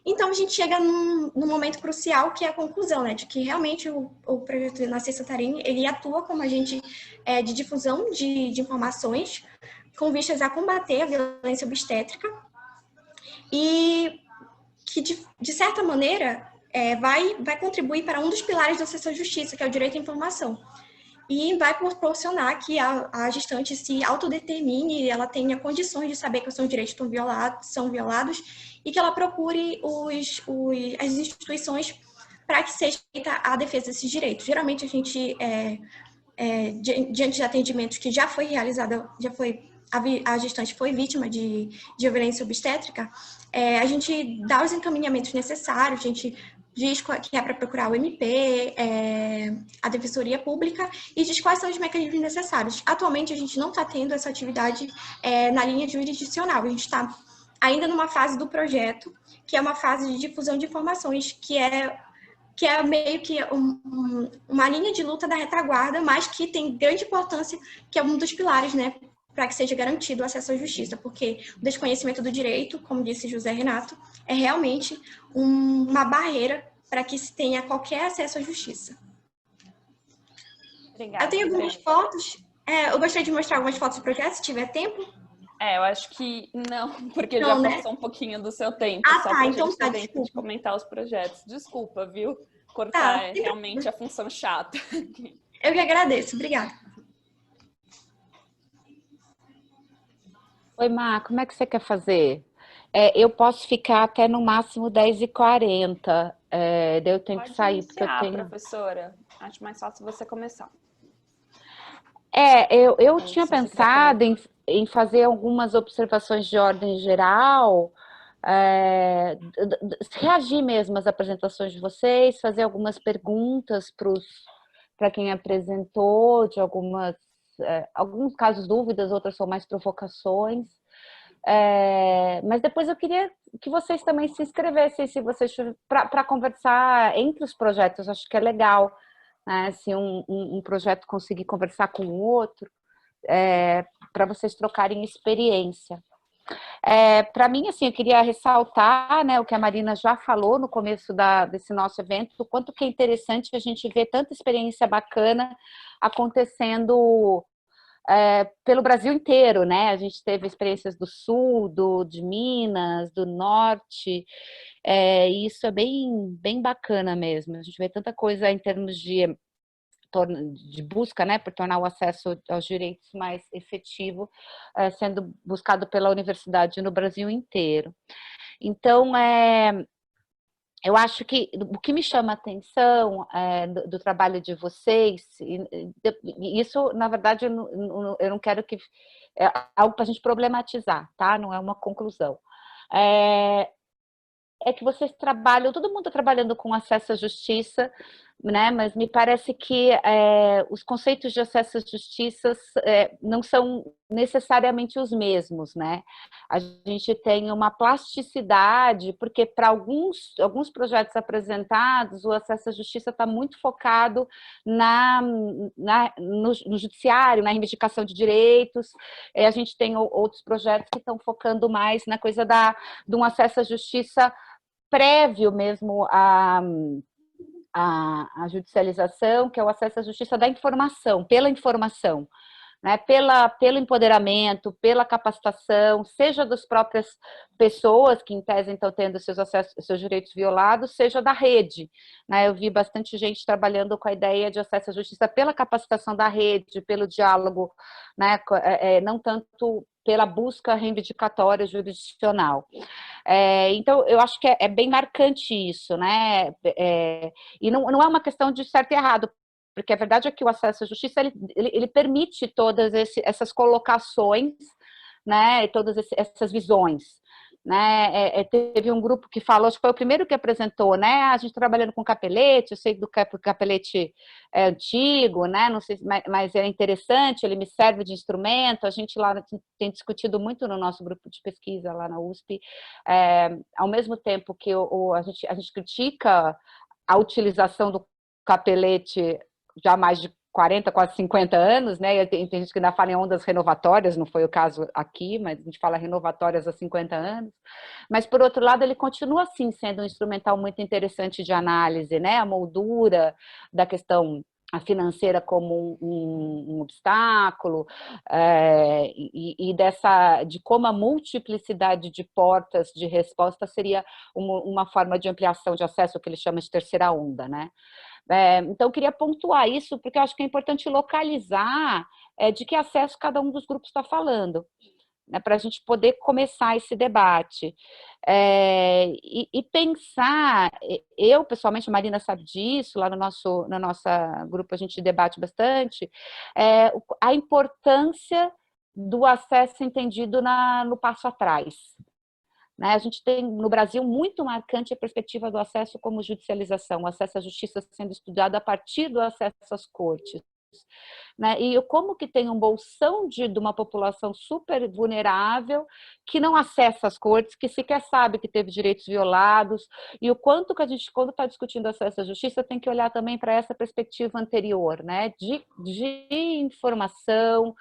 Speaker 12: Então, a gente chega num momento crucial, que é a conclusão, né, de que realmente o projeto Nascer Santarém, ele atua como agente de difusão de informações com vistas a combater a violência obstétrica e que, de certa maneira, vai contribuir para um dos pilares do acesso à justiça, que é o direito à informação. E vai proporcionar que a gestante se autodetermine, ela tenha condições de saber que os seus direitos são violados e que ela procure as instituições para que seja feita a defesa desses direitos. Geralmente, a gente, diante de atendimentos que já foi realizada, a gestante foi vítima de violência obstétrica, a gente dá os encaminhamentos necessários, a gente diz que é para procurar o MP, a Defensoria Pública, e diz quais são os mecanismos necessários. Atualmente, a gente não está tendo essa atividade na linha jurisdicional, a gente está ainda numa fase do projeto, que é uma fase de difusão de informações, que é meio que uma linha de luta da retaguarda, mas que tem grande importância, que é um dos pilares, né, para que seja garantido o acesso à justiça, porque o desconhecimento do direito, como disse José Renato, é realmente uma barreira para que se tenha qualquer acesso à justiça.
Speaker 4: Obrigada.
Speaker 12: Eu tenho algumas fotos, eu gostaria de mostrar algumas fotos do projeto, se tiver tempo.
Speaker 4: Eu acho que não, porque
Speaker 12: não,
Speaker 4: já
Speaker 12: né?
Speaker 4: passou um pouquinho do seu tempo,
Speaker 12: só
Speaker 4: para a
Speaker 12: então
Speaker 4: gente ter tempo de comentar os projetos. Desculpa, viu? Cortar é realmente a função chata.
Speaker 12: Eu que agradeço, obrigada.
Speaker 3: Oi, Má, como é que você quer fazer? Eu posso ficar até no máximo 10h40, daí eu tenho que sair, porque eu tenho...
Speaker 4: professora. Acho mais fácil você começar.
Speaker 3: Eu tinha pensado em fazer algumas observações de ordem geral, reagir mesmo às apresentações de vocês, fazer algumas perguntas para quem apresentou, de alguns casos dúvidas, outras são mais provocações. Mas depois eu queria que vocês também se inscrevessem, se vocês para conversar entre os projetos, acho que é legal, né? Se um projeto conseguir conversar com o outro, para vocês trocarem experiência. Para mim, assim, eu queria ressaltar, né, o que a Marina já falou no começo desse nosso evento, o quanto que é interessante a gente ver tanta experiência bacana acontecendo pelo Brasil inteiro, né? A gente teve experiências do Sul, de Minas, do Norte, e isso é bem bacana mesmo. A gente vê tanta coisa em termos de busca, né, por tornar o acesso aos direitos mais efetivo, sendo buscado pela universidade no Brasil inteiro. Então, eu acho que o que me chama a atenção do trabalho de vocês, e isso, na verdade, eu não quero que... É algo para a gente problematizar, tá? Não é uma conclusão. É que vocês trabalham, todo mundo está trabalhando com acesso à justiça, né? Mas me parece que os conceitos de acesso à justiça não são necessariamente os mesmos, né? A gente tem uma plasticidade, porque para alguns projetos apresentados, o acesso à justiça está muito focado no judiciário, na reivindicação de direitos. A gente tem outros projetos que estão focando mais na coisa de um acesso à justiça prévio mesmo à judicialização, que é o acesso à justiça da informação, pela informação, né, pelo empoderamento, pela capacitação, seja das próprias pessoas que, em tese, estão tendo seus direitos violados, seja da rede. Né? Eu vi bastante gente trabalhando com a ideia de acesso à justiça pela capacitação da rede, pelo diálogo, né, não tanto pela busca reivindicatória jurisdicional. Então, eu acho que é bem marcante isso, né? E não é uma questão de certo e errado, porque a verdade é que o acesso à justiça, ele permite todas essas colocações, né, e todas essas visões. Né? Teve um grupo que falou, acho que foi o primeiro que apresentou, né? A gente trabalhando com capelete, eu sei do capelete antigo, né? Não sei, mas é interessante, ele me serve de instrumento. A gente lá tem discutido muito no nosso grupo de pesquisa lá na USP, ao mesmo tempo que a gente critica a utilização do capelete já há mais de 40, quase 50 anos, né? Tem gente que ainda fala em ondas renovatórias, não foi o caso aqui, mas a gente fala renovatórias há 50 anos. Mas, por outro lado, ele continua, sim, sendo um instrumental muito interessante de análise, né? A moldura da questão financeira como um obstáculo, de como a multiplicidade de portas de resposta seria uma forma de ampliação de acesso, que ele chama de terceira onda, né? Então, eu queria pontuar isso, porque eu acho que é importante localizar de que acesso cada um dos grupos está falando, né, para a gente poder começar esse debate. E pensar, eu, pessoalmente, a Marina sabe disso, lá no nosso grupo a gente debate bastante, a importância do acesso entendido no passo atrás. A gente tem, no Brasil, muito marcante a perspectiva do acesso como judicialização, o acesso à justiça sendo estudado a partir do acesso às cortes. Né? E como que tem um bolsão de uma população super vulnerável que não acessa as cortes, que sequer sabe que teve direitos violados, e o quanto que a gente, quando está discutindo acesso à justiça, tem que olhar também para essa perspectiva anterior, né? de informação,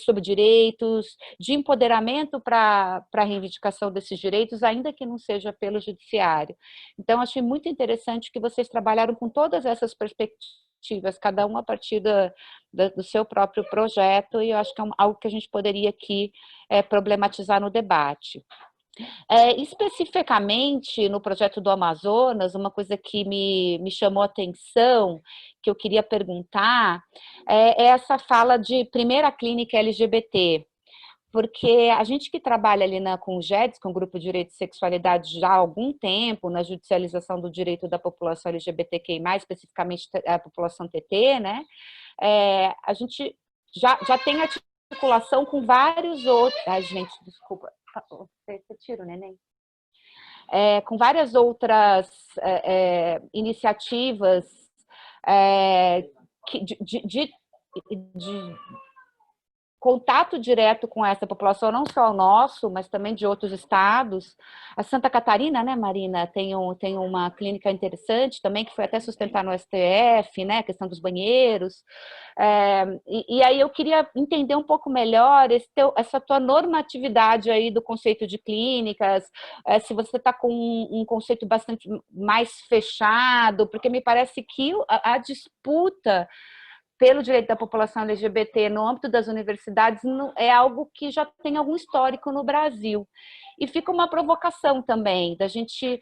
Speaker 3: sobre direitos, de empoderamento para a reivindicação desses direitos, ainda que não seja pelo judiciário. Então, achei muito interessante que vocês trabalharam com todas essas perspectivas, cada um a partir do seu próprio projeto, e eu acho que é algo que a gente poderia aqui problematizar no debate. Especificamente no projeto do Amazonas, uma coisa que me chamou a atenção, que eu queria perguntar, é essa fala de primeira clínica LGBT, porque a gente que trabalha ali com o GEDS, com o Grupo de Direito e Sexualidade, já há algum tempo, na judicialização do direito da população LGBTQI+, especificamente a população TT, né? A gente já tem articulação com vários outros... Ai, gente, desculpa. Você tira o neném? Com várias outras iniciativas de contato direto com essa população, não só o nosso, mas também de outros estados. A Santa Catarina, né, Marina, tem uma clínica interessante também, que foi até sustentar no STF, né, a questão dos banheiros. E aí eu queria entender um pouco melhor essa tua normatividade aí do conceito de clínicas, se você está com um conceito bastante mais fechado, porque me parece que a disputa pelo direito da população LGBT no âmbito das universidades é algo que já tem algum histórico no Brasil. E fica uma provocação também, da gente,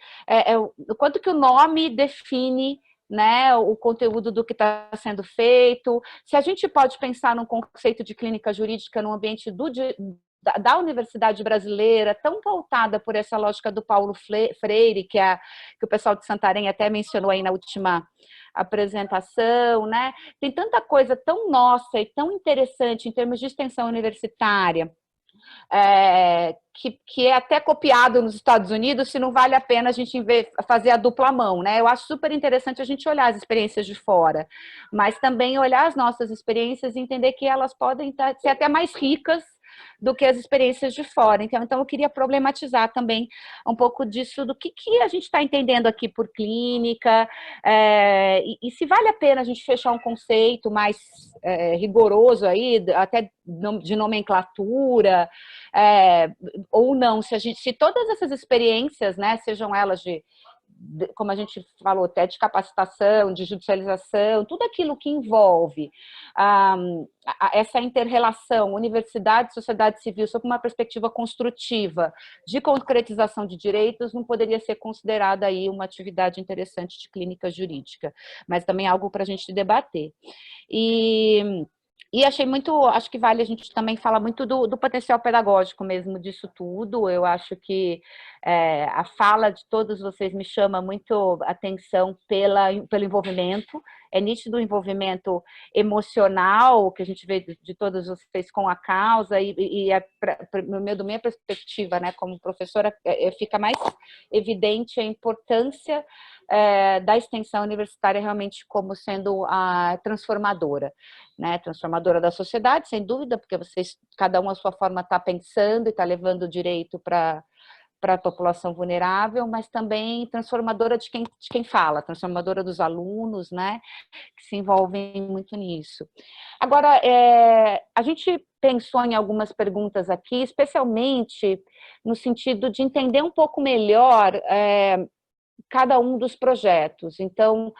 Speaker 3: o quanto que o nome define, né, o conteúdo do que está sendo feito, se a gente pode pensar num conceito de clínica jurídica no ambiente da universidade brasileira, tão pautada por essa lógica do Paulo Freire, que o pessoal de Santarém até mencionou aí na última apresentação, né? Tem tanta coisa tão nossa e tão interessante em termos de extensão universitária, que é até copiado nos Estados Unidos, se não vale a pena a gente fazer a dupla mão, né? Eu acho super interessante a gente olhar as experiências de fora, mas também olhar as nossas experiências e entender que elas podem ser até mais ricas do que as experiências de fora. Então eu queria problematizar também um pouco disso, do que a gente está entendendo aqui por clínica, e se vale a pena a gente fechar um conceito mais rigoroso aí, até de nomenclatura, ou não, se todas essas experiências, né, sejam elas como a gente falou, até de capacitação, de judicialização, tudo aquilo que envolve essa inter-relação universidade, sociedade civil, sob uma perspectiva construtiva de concretização de direitos, não poderia ser considerada aí uma atividade interessante de clínica jurídica, mas também algo para a gente debater. E achei muito, acho que vale a gente também falar muito do potencial pedagógico mesmo disso tudo. Eu acho que a fala de todos vocês me chama muito atenção pelo envolvimento. É nítido o envolvimento emocional que a gente vê de todos vocês com a causa da minha perspectiva, né, como professora, fica mais evidente a importância da extensão universitária realmente como sendo a transformadora, né, transformadora da sociedade, sem dúvida, porque vocês, cada um a sua forma está pensando e está levando o direito para a população vulnerável, mas também transformadora de quem fala, transformadora dos alunos, né, que se envolvem muito nisso. Agora, a gente pensou em algumas perguntas aqui, especialmente no sentido de entender um pouco melhor cada um dos projetos. Então,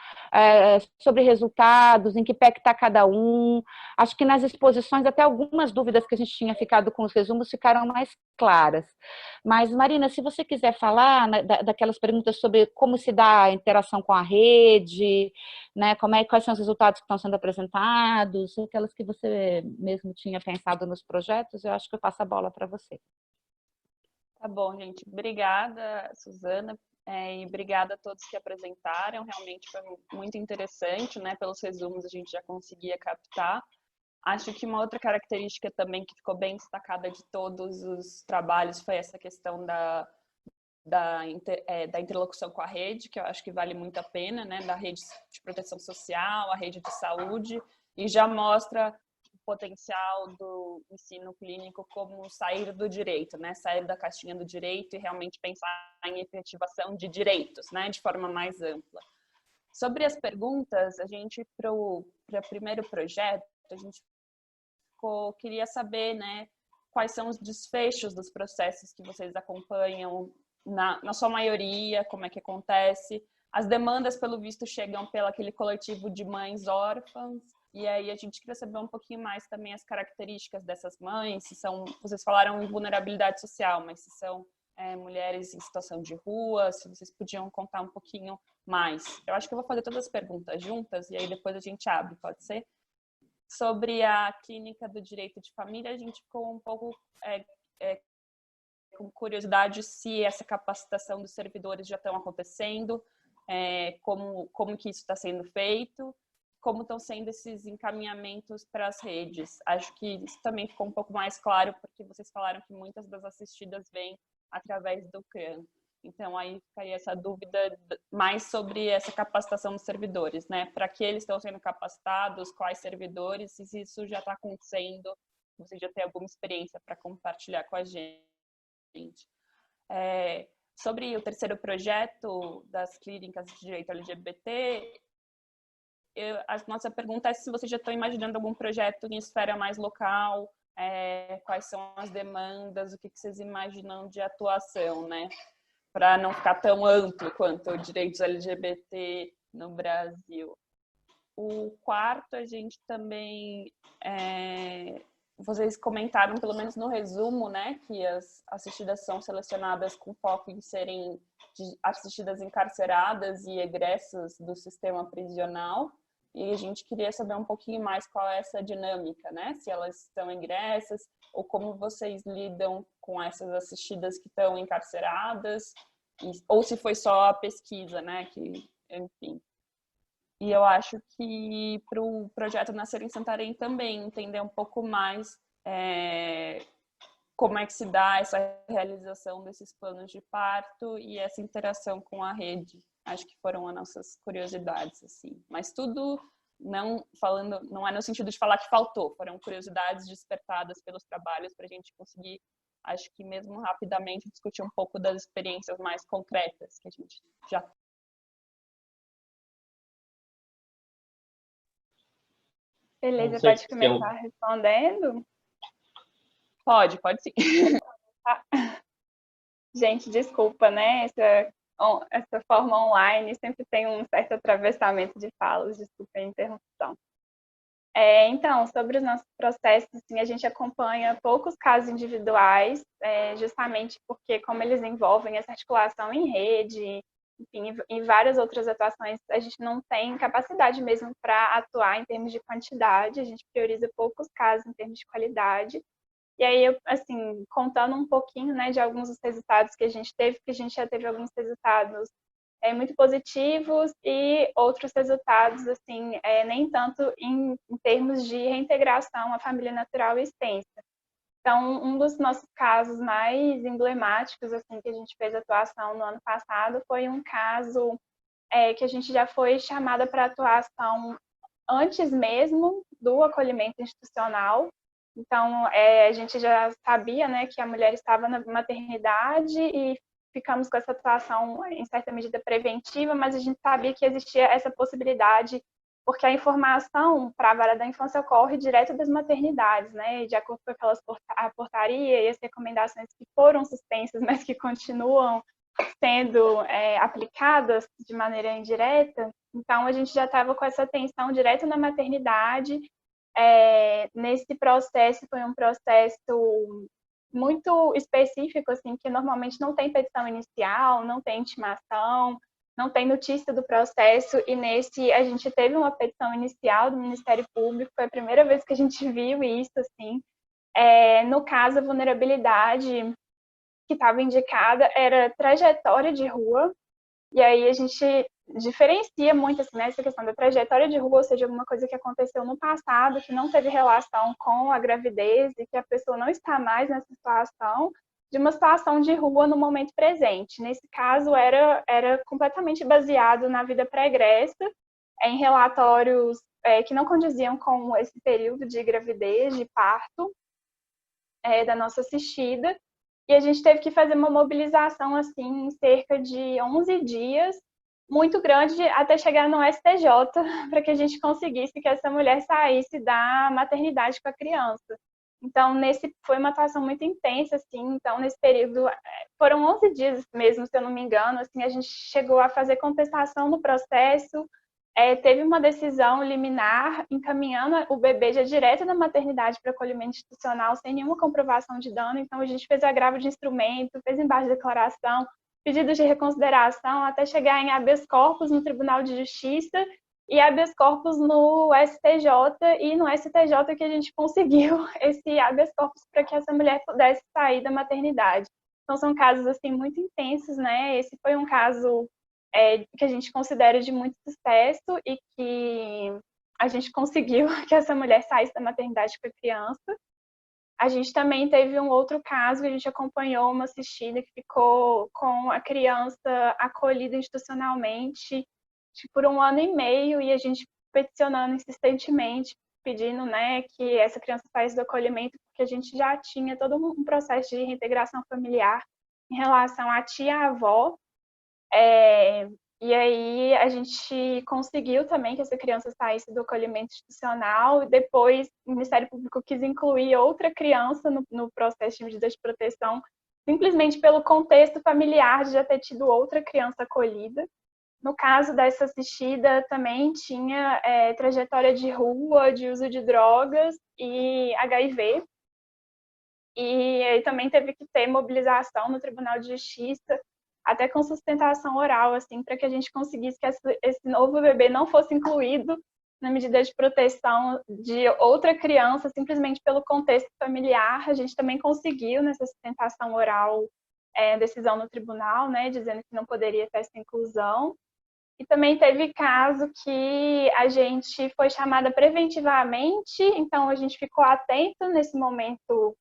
Speaker 3: sobre resultados, em que pé que está cada um. Acho que nas exposições, até algumas dúvidas que a gente tinha ficado com os resumos ficaram mais claras. Mas, Marina, se você quiser falar, né, daquelas perguntas sobre como se dá a interação com a rede, né, quais são os resultados que estão sendo apresentados, aquelas que você mesmo tinha pensado nos projetos, eu acho que eu passo a bola para você.
Speaker 4: Tá bom, gente. Obrigada, Suzana. E obrigada a todos que apresentaram, realmente foi muito interessante, né? Pelos resumos a gente já conseguia captar. Acho que uma outra característica também que ficou bem destacada de todos os trabalhos foi essa questão da interlocução com a rede, que eu acho que vale muito a pena, né? Da rede de proteção social, a rede de saúde, e já mostra potencial do ensino clínico como sair do direito, né? Sair da caixinha do direito e realmente pensar em efetivação de direitos, né? De forma mais ampla. Sobre as perguntas, a gente, para o primeiro projeto, a gente queria saber, né, quais são os desfechos dos processos que vocês acompanham, na sua maioria, como é que acontece. As demandas, pelo visto, chegam pelo aquele coletivo de mães órfãs. E aí a gente queria saber um pouquinho mais também as características dessas mães, se são, vocês falaram em vulnerabilidade social, mas se são mulheres em situação de rua, se vocês podiam contar um pouquinho mais. Eu acho que eu vou fazer todas as perguntas juntas e aí depois a gente abre, pode ser? Sobre a clínica do direito de família, a gente ficou um pouco com curiosidade se essa capacitação dos servidores já estão acontecendo, como que isso está sendo feito, como estão sendo esses encaminhamentos para as redes. Acho que isso também ficou um pouco mais claro, porque vocês falaram que muitas das assistidas vêm através do CRAN. Então, aí ficaria essa dúvida mais sobre essa capacitação dos servidores, né? Para que eles estão sendo capacitados, quais servidores, se isso já está acontecendo, você já tem alguma experiência para compartilhar com a gente. Sobre o terceiro projeto das clínicas de direito LGBT, a nossa pergunta é se vocês já estão imaginando algum projeto em esfera mais local, quais são as demandas, o que vocês imaginam de atuação, né? Para não ficar tão amplo quanto direitos LGBT no Brasil. O quarto, a gente também... vocês comentaram, pelo menos no resumo, né, que as assistidas são selecionadas com foco em serem assistidas encarceradas e egressas do sistema prisional. E a gente queria saber um pouquinho mais qual é essa dinâmica, né? Se elas estão egressas ou como vocês lidam com essas assistidas que estão encarceradas, ou se foi só a pesquisa, né? Enfim. E eu acho que para o projeto Nascer em Santarém também entender um pouco mais como é que se dá essa realização desses planos de parto e essa interação com a rede. Acho que foram as nossas curiosidades, assim. Mas tudo não é no sentido de falar que faltou, foram curiosidades despertadas pelos trabalhos para a gente conseguir, acho que mesmo rapidamente, discutir um pouco das experiências mais concretas que a gente já tem.
Speaker 5: Beleza, pode começar respondendo? Pode sim. Gente, desculpa, né? essa forma online sempre tem um certo atravessamento de falas, desculpa a interrupção. Então, sobre os nossos processos, assim, a gente acompanha poucos casos individuais, justamente porque, como eles envolvem essa articulação em rede, enfim, e várias outras atuações, a gente não tem capacidade mesmo para atuar em termos de quantidade, a gente prioriza poucos casos em termos de qualidade. E aí, assim, contando um pouquinho, né, de alguns dos resultados que a gente teve, porque a gente já teve alguns resultados muito positivos e outros resultados, assim, nem tanto em termos de reintegração à família natural e extensa. Então, um dos nossos casos mais emblemáticos, assim, que a gente fez atuação no ano passado, foi um caso que a gente já foi chamada para atuação antes mesmo do acolhimento institucional. Então, a gente já sabia, né, que a mulher estava na maternidade e ficamos com essa atuação, em certa medida, preventiva, mas a gente sabia que existia essa possibilidade, porque a informação para a vara da infância ocorre direto das maternidades, né, de acordo com a portaria e as recomendações que foram suspensas, mas que continuam sendo aplicadas de maneira indireta. Então, a gente já estava com essa atenção direto na maternidade. Nesse processo, foi um processo muito específico, assim, que normalmente não tem petição inicial, não tem intimação, não tem notícia do processo, e nesse a gente teve uma petição inicial do Ministério Público, foi a primeira vez que a gente viu isso, assim. No caso, a vulnerabilidade que estava indicada era trajetória de rua, e aí a gente diferencia muito, assim, né, essa questão da trajetória de rua, ou seja, alguma coisa que aconteceu no passado, que não teve relação com a gravidez e que a pessoa não está mais nessa situação, de uma situação de rua no momento presente. Nesse caso, era completamente baseado na vida pregressa, em relatórios que não condiziam com esse período de gravidez, de parto, da nossa assistida, e a gente teve que fazer uma mobilização, assim, em cerca de 11 dias, muito grande, até chegar no STJ, para que a gente conseguisse que essa mulher saísse da maternidade com a criança. Então, foi uma atuação muito intensa, assim, então, nesse período, foram 11 dias mesmo, se eu não me engano, assim, a gente chegou a fazer contestação no processo, teve uma decisão liminar encaminhando o bebê já direto da maternidade para acolhimento institucional, sem nenhuma comprovação de dano. Então, a gente fez agravo de instrumento, fez embaixo de declaração, pedidos de reconsideração, até chegar em habeas corpus no Tribunal de Justiça e habeas corpus no STJ, e no STJ que a gente conseguiu esse habeas corpus para que essa mulher pudesse sair da maternidade. Então, são casos, assim, muito intensos, né? Esse foi um caso que a gente considera de muito sucesso e que a gente conseguiu que essa mulher saísse da maternidade com a criança. A gente também teve um outro caso, a gente acompanhou uma assistida que ficou com a criança acolhida institucionalmente por 1 ano e meio, e a gente peticionando insistentemente, pedindo, né, que essa criança saísse do acolhimento, porque a gente já tinha todo um processo de reintegração familiar em relação à tia-avó. E aí a gente conseguiu também que essa criança saísse do acolhimento institucional, e depois o Ministério Público quis incluir outra criança no processo de medidas de proteção, simplesmente pelo contexto familiar de já ter tido outra criança acolhida. No caso dessa assistida, também tinha trajetória de rua, de uso de drogas e HIV. E aí também teve que ter mobilização no Tribunal de Justiça, até com sustentação oral, assim, para que a gente conseguisse que esse novo bebê não fosse incluído na medida de proteção de outra criança, simplesmente pelo contexto familiar. A gente também conseguiu, nessa sustentação oral, decisão no tribunal, né, dizendo que não poderia ter essa inclusão. E também teve caso que a gente foi chamada preventivamente, então a gente ficou atento nesse momento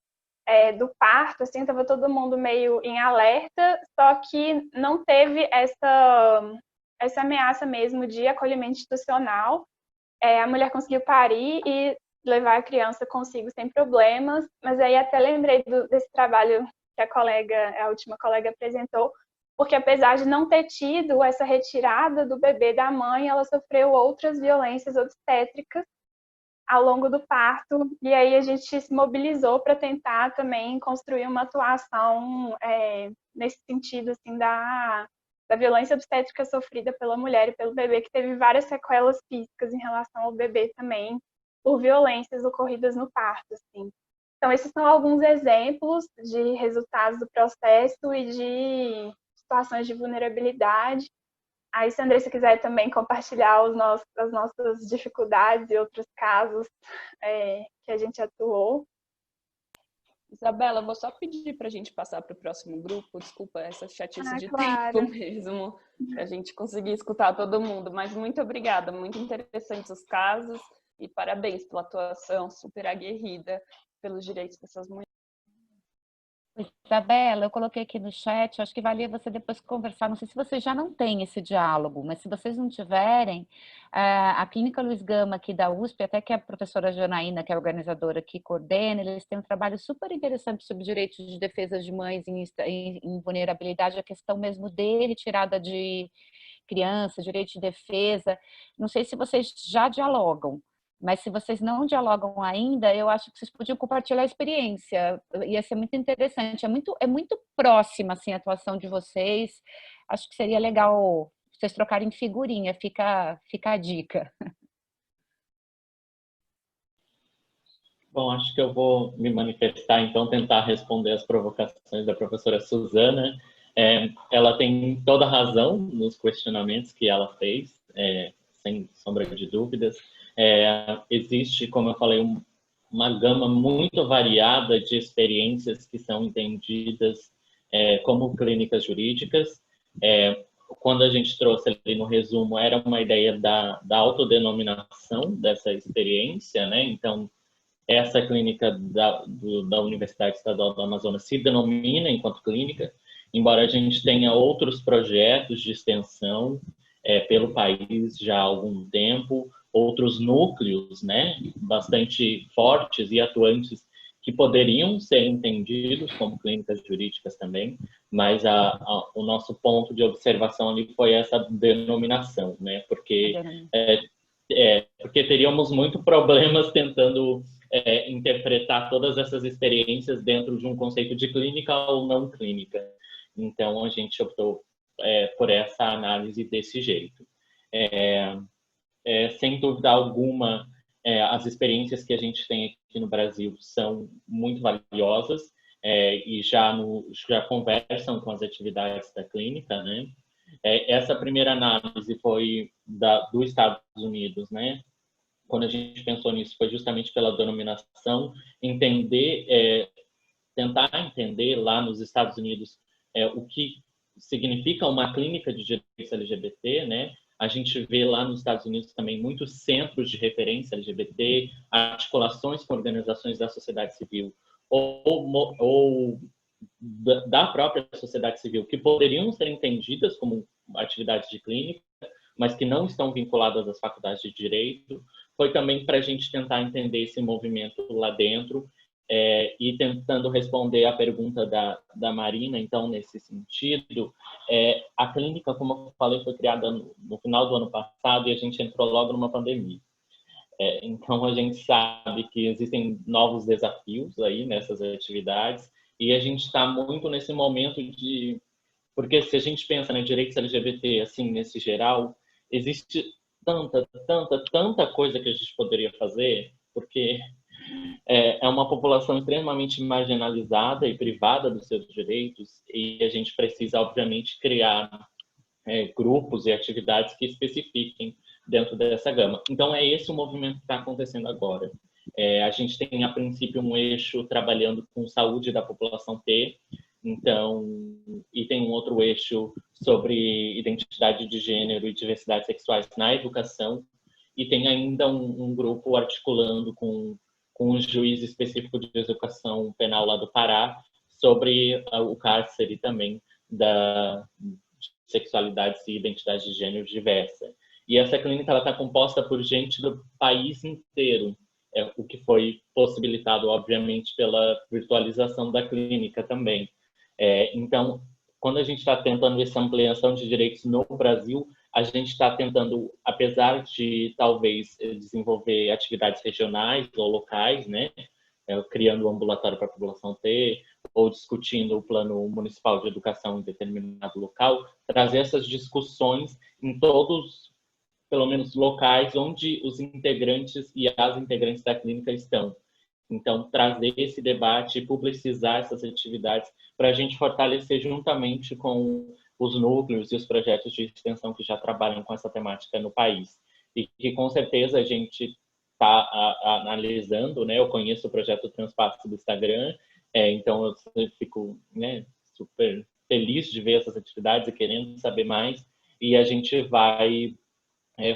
Speaker 5: do parto, assim, estava todo mundo meio em alerta, só que não teve essa ameaça mesmo de acolhimento institucional. A mulher conseguiu parir e levar a criança consigo sem problemas, mas aí até lembrei desse trabalho que a última colega apresentou, porque apesar de não ter tido essa retirada do bebê da mãe, ela sofreu outras violências obstétricas ao longo do parto, e aí a gente se mobilizou para tentar também construir uma atuação nesse sentido, assim, da da violência obstétrica sofrida pela mulher e pelo bebê, que teve várias sequelas físicas em relação ao bebê também, por violências ocorridas no parto, assim. Então, esses são alguns exemplos de resultados do processo e de situações de vulnerabilidade. Aí, se a Andressa quiser também compartilhar as nossas dificuldades e outros casos que a gente atuou.
Speaker 4: Isabela, vou só pedir para a gente passar para o próximo grupo. Desculpa essa chatice de
Speaker 5: claro.
Speaker 4: tempo mesmo, para a gente conseguir escutar todo mundo. Mas muito obrigada, muito interessantes os casos e parabéns pela atuação super aguerrida pelos direitos dessas mulheres.
Speaker 3: Isabela, eu coloquei aqui no chat, acho que valia você depois conversar, não sei se vocês já não têm esse diálogo, mas se vocês não tiverem, a Clínica Luiz Gama aqui da USP, até que a professora Janaína, que é a organizadora que coordena, eles têm um trabalho super interessante sobre direitos de defesa de mães em vulnerabilidade, a questão mesmo de retirada de criança, direito de defesa, não sei se vocês já dialogam, mas se vocês não dialogam ainda, eu acho que vocês podiam compartilhar a experiência. Ia ser muito interessante. É muito próxima assim, a atuação de vocês. Acho que seria legal vocês trocarem figurinha. Fica a dica.
Speaker 9: Bom, acho que eu vou me manifestar, então, tentar responder as provocações da professora Suzana. Ela tem toda a razão nos questionamentos que ela fez, sem sombra de dúvidas. Existe, como eu falei, uma gama muito variada de experiências que são entendidas como clínicas jurídicas. Quando a gente trouxe ali no resumo, era uma ideia da autodenominação dessa experiência, né? Então, essa clínica da Universidade Estadual do Amazonas se denomina enquanto clínica, embora a gente tenha outros projetos de extensão pelo país já há algum tempo, outros núcleos, né, bastante fortes e atuantes que poderiam ser entendidos como clínicas jurídicas também, mas o nosso ponto de observação ali foi essa denominação, né, porque teríamos muito problemas tentando interpretar todas essas experiências dentro de um conceito de clínica ou não clínica. Então, a gente optou por essa análise desse jeito. Sem dúvida alguma, as experiências que a gente tem aqui no Brasil são muito valiosas e já conversam com as atividades da clínica, né? Essa primeira análise foi dos Estados Unidos, né? Quando a gente pensou nisso, foi justamente pela denominação, tentar entender lá nos Estados Unidos o que significa uma clínica de direitos LGBT, né? A gente vê lá nos Estados Unidos também muitos centros de referência LGBT, articulações com organizações da sociedade civil ou da própria sociedade civil, que poderiam ser entendidas como atividades de clínica, mas que não estão vinculadas às faculdades de direito. Foi também para a gente tentar entender esse movimento lá dentro e tentando responder a pergunta da Marina, então, nesse sentido, a clínica, como eu falei, foi criada no final do ano passado e a gente entrou logo numa pandemia. Então, a gente sabe que existem novos desafios aí nessas atividades e a gente está muito nesse momento de... Porque se a gente pensa em direitos LGBT, assim, nesse geral, existe tanta coisa que a gente poderia fazer, porque é uma população extremamente marginalizada e privada dos seus direitos e a gente precisa, obviamente, criar grupos e atividades que especifiquem dentro dessa gama. Então, é esse o movimento que está acontecendo agora. A gente tem, a princípio, um eixo trabalhando com saúde da população T, então, e tem um outro eixo sobre identidade de gênero e diversidade sexuais na educação, e tem ainda um grupo articulando com um juiz específico de educação penal lá do Pará sobre o cárcere também da sexualidade e identidade de gênero diversa. E essa clínica está composta por gente do país inteiro, o que foi possibilitado, obviamente, pela virtualização da clínica também. Então, quando a gente está tentando essa ampliação de direitos no Brasil, a gente está tentando, apesar de talvez desenvolver atividades regionais ou locais, né, criando um ambulatório para a população T, ou discutindo o plano municipal de educação em determinado local, trazer essas discussões em todos, pelo menos, locais onde os integrantes e as integrantes da clínica estão. Então, trazer esse debate, publicizar essas atividades para a gente fortalecer juntamente com os núcleos e os projetos de extensão que já trabalham com essa temática no país. E que, com certeza, a gente está analisando, né? Eu conheço o projeto Transpasso do Instagram, então eu fico, né, super feliz de ver essas atividades e querendo saber mais, e a gente vai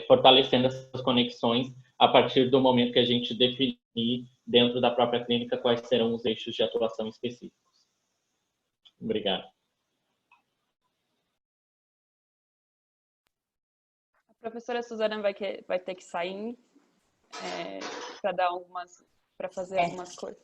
Speaker 9: fortalecendo essas conexões a partir do momento que a gente definir dentro da própria clínica quais serão os eixos de atuação específicos. Obrigado.
Speaker 4: A professora Suzana vai ter que sair para fazer algumas coisas.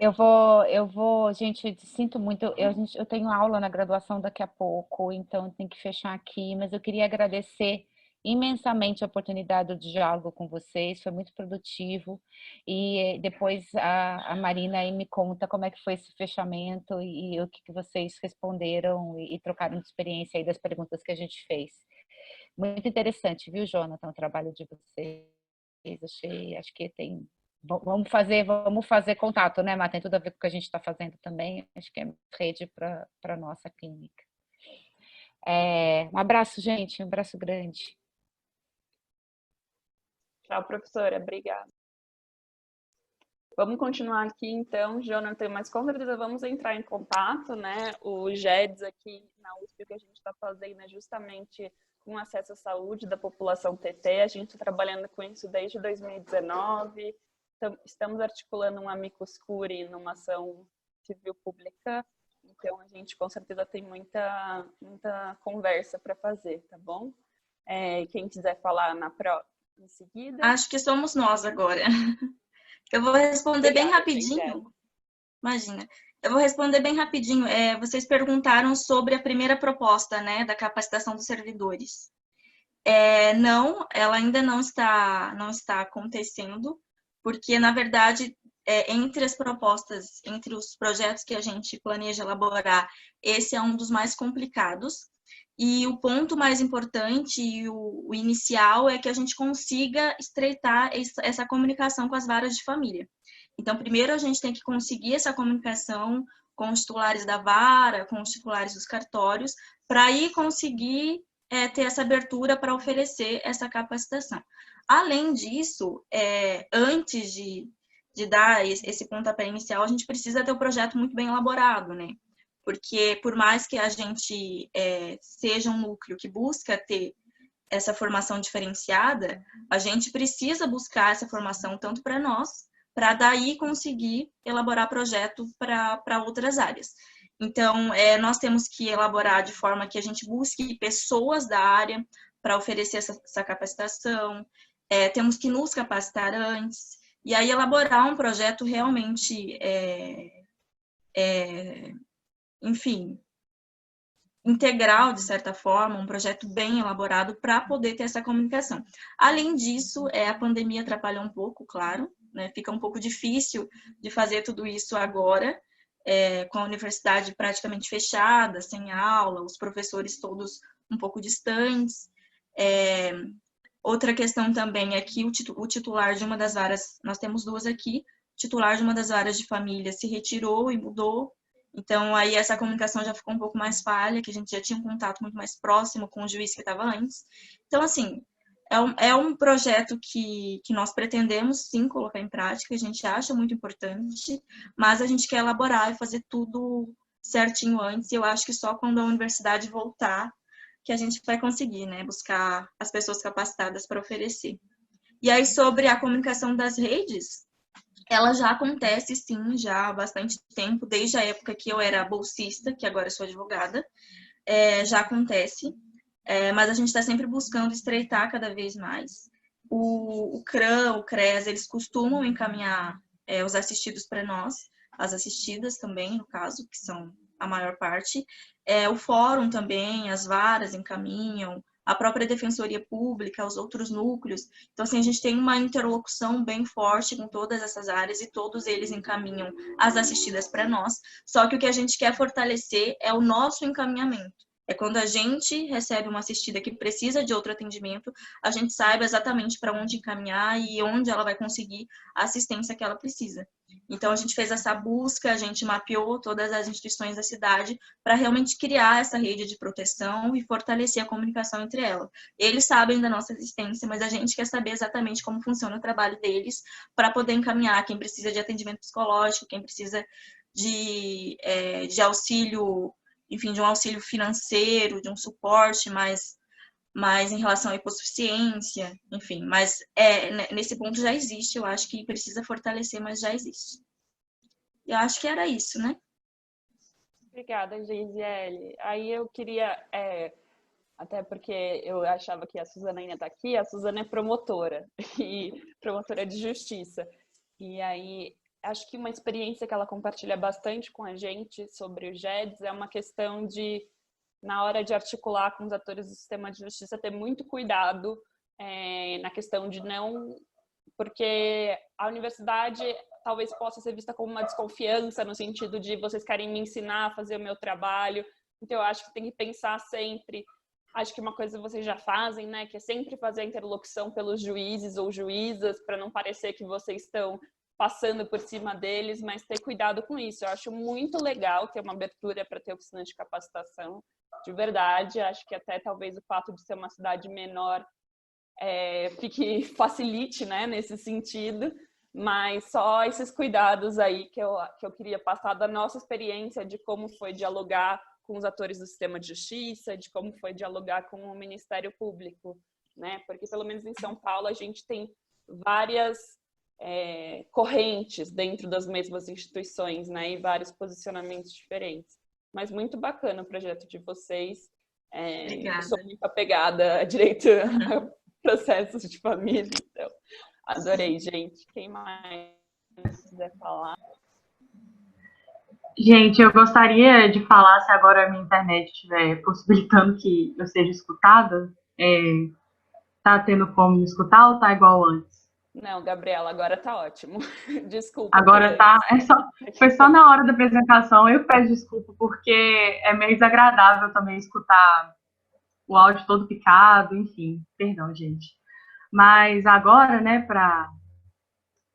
Speaker 3: Eu vou, gente, sinto muito, eu tenho aula na graduação daqui a pouco, então eu tenho que fechar aqui, mas eu queria agradecer imensamente a oportunidade do diálogo com vocês, foi muito produtivo, e depois a Marina aí me conta como é que foi esse fechamento e o que vocês responderam e trocaram de experiência aí das perguntas que a gente fez. Muito interessante, viu, Jonathan, o trabalho de vocês, acho que tem... Vamos fazer contato, né, Má? Tem tudo a ver com o que a gente está fazendo também. Acho que é rede para a nossa clínica. Um abraço, gente. Um abraço grande.
Speaker 4: Tchau, professora. Obrigada. Vamos continuar aqui, então, Jonathan, mas com certeza vamos entrar em contato, né? O GEDS aqui na USP, o que a gente está fazendo é justamente com acesso à saúde da população TT. A gente está trabalhando com isso desde 2019. Estamos articulando um amicus curiae numa ação civil pública, então a gente com certeza tem muita conversa para fazer, tá bom? Quem quiser falar em seguida.
Speaker 7: Acho que somos nós agora. Eu vou responder bem rapidinho.
Speaker 4: Obrigada.
Speaker 7: Imagina. Eu vou responder bem rapidinho. Vocês perguntaram sobre a primeira proposta, né, da capacitação dos servidores. Não, ela ainda não está acontecendo, porque, na verdade, entre as propostas, entre os projetos que a gente planeja elaborar, esse é um dos mais complicados. E o ponto mais importante e o inicial é que a gente consiga estreitar essa comunicação com as varas de família. Então, primeiro a gente tem que conseguir essa comunicação com os titulares da vara, com os titulares dos cartórios, para aí conseguir ter essa abertura para oferecer essa capacitação. Além disso, antes de dar esse pontapé inicial, a gente precisa ter o projeto muito bem elaborado, né? Porque por mais que a gente seja um núcleo que busca ter essa formação diferenciada, a gente precisa buscar essa formação tanto para nós, para daí conseguir elaborar projeto para outras áreas. Então, nós temos que elaborar de forma que a gente busque pessoas da área para oferecer essa capacitação, temos que nos capacitar antes, e aí elaborar um projeto realmente, enfim, integral, de certa forma, um projeto bem elaborado para poder ter essa comunicação. Além disso, a pandemia atrapalhou um pouco, claro, né? Fica um pouco difícil de fazer tudo isso agora, com a universidade praticamente fechada, sem aula, os professores todos um pouco distantes. Outra questão também é que o titular de uma das varas, nós temos duas aqui, o titular de uma das varas de família se retirou e mudou, então aí essa comunicação já ficou um pouco mais falha, que a gente já tinha um contato muito mais próximo com o juiz que estava antes. Então, assim, é um projeto que nós pretendemos, sim, colocar em prática, a gente acha muito importante, mas a gente quer elaborar e fazer tudo certinho antes, e eu acho que só quando a universidade voltar que a gente vai conseguir, né, buscar as pessoas capacitadas para oferecer. E aí, sobre a comunicação das redes, ela já acontece, sim, já há bastante tempo, desde a época que eu era bolsista, que agora eu sou advogada, já acontece, mas a gente está sempre buscando estreitar cada vez mais. O CRAM, o CREAS, eles costumam encaminhar os assistidos para nós, as assistidas também, no caso, que são a maior parte. O fórum também, as varas encaminham, a própria Defensoria Pública, os outros núcleos. Então, assim, a gente tem uma interlocução bem forte com todas essas áreas e todos eles encaminham as assistidas para nós. Só que o que a gente quer fortalecer é o nosso encaminhamento. É quando a gente recebe uma assistida que precisa de outro atendimento, a gente saiba exatamente para onde encaminhar e onde ela vai conseguir a assistência que ela precisa. Então, a gente fez essa busca, a gente mapeou todas as instituições da cidade para realmente criar essa rede de proteção e fortalecer a comunicação entre elas. Eles sabem da nossa existência, mas a gente quer saber exatamente como funciona o trabalho deles para poder encaminhar quem precisa de atendimento psicológico, quem precisa de auxílio, enfim, de um auxílio financeiro, de um suporte mais em relação à hipossuficiência, enfim, mas nesse ponto já existe, eu acho que precisa fortalecer, mas já existe. Eu acho que era isso, né?
Speaker 4: Obrigada, Geisiele. Aí eu queria, até porque eu achava que a Suzana ainda está aqui, a Suzana é promotora, e promotora de justiça. E aí, acho que uma experiência que ela compartilha bastante com a gente sobre o GEDS é uma questão de, na hora de articular com os atores do sistema de justiça, ter muito cuidado na questão de não... Porque a universidade talvez possa ser vista como uma desconfiança, no sentido de vocês querem me ensinar a fazer o meu trabalho. Então, eu acho que tem que pensar sempre... Acho que uma coisa que vocês já fazem, né, que é sempre fazer a interlocução pelos juízes ou juízas, para não parecer que vocês estão passando por cima deles, mas ter cuidado com isso. Eu acho muito legal ter uma abertura para ter oficina de capacitação, de verdade. Acho que até talvez o fato de ser uma cidade menor facilite, né, nesse sentido, mas só esses cuidados aí que eu queria passar da nossa experiência de como foi dialogar com os atores do sistema de justiça, de como foi dialogar com o Ministério Público, né? Porque pelo menos em São Paulo a gente tem várias correntes dentro das mesmas instituições, né? E vários posicionamentos diferentes. Mas muito bacana o projeto de vocês. Eu sou muito apegada a direito a processos de família, então adorei, gente. Quem mais quiser falar?
Speaker 11: Gente, eu gostaria de falar, se agora a minha internet estiver possibilitando que eu seja escutada, tá tendo como me escutar ou tá igual antes?
Speaker 4: Não, Gabriela, agora tá ótimo. Desculpa.
Speaker 11: Agora tá, foi só na hora da apresentação, eu peço desculpa, porque é meio desagradável também escutar o áudio todo picado, enfim, perdão, gente. Mas agora, né, para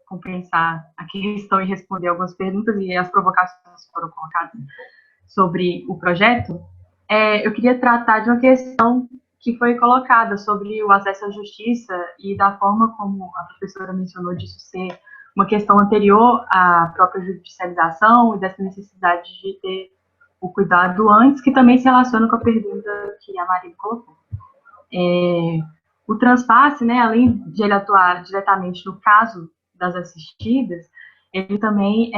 Speaker 11: compensar a questão e responder algumas perguntas e as provocações que foram colocadas sobre o projeto, eu queria tratar de uma questão que foi colocada sobre o acesso à justiça e da forma como a professora mencionou disso ser uma questão anterior à própria judicialização e dessa necessidade de ter o cuidado antes, que também se relaciona com a pergunta que a Maria colocou. O transpasse, né, além de ele atuar diretamente no caso das assistidas, ele também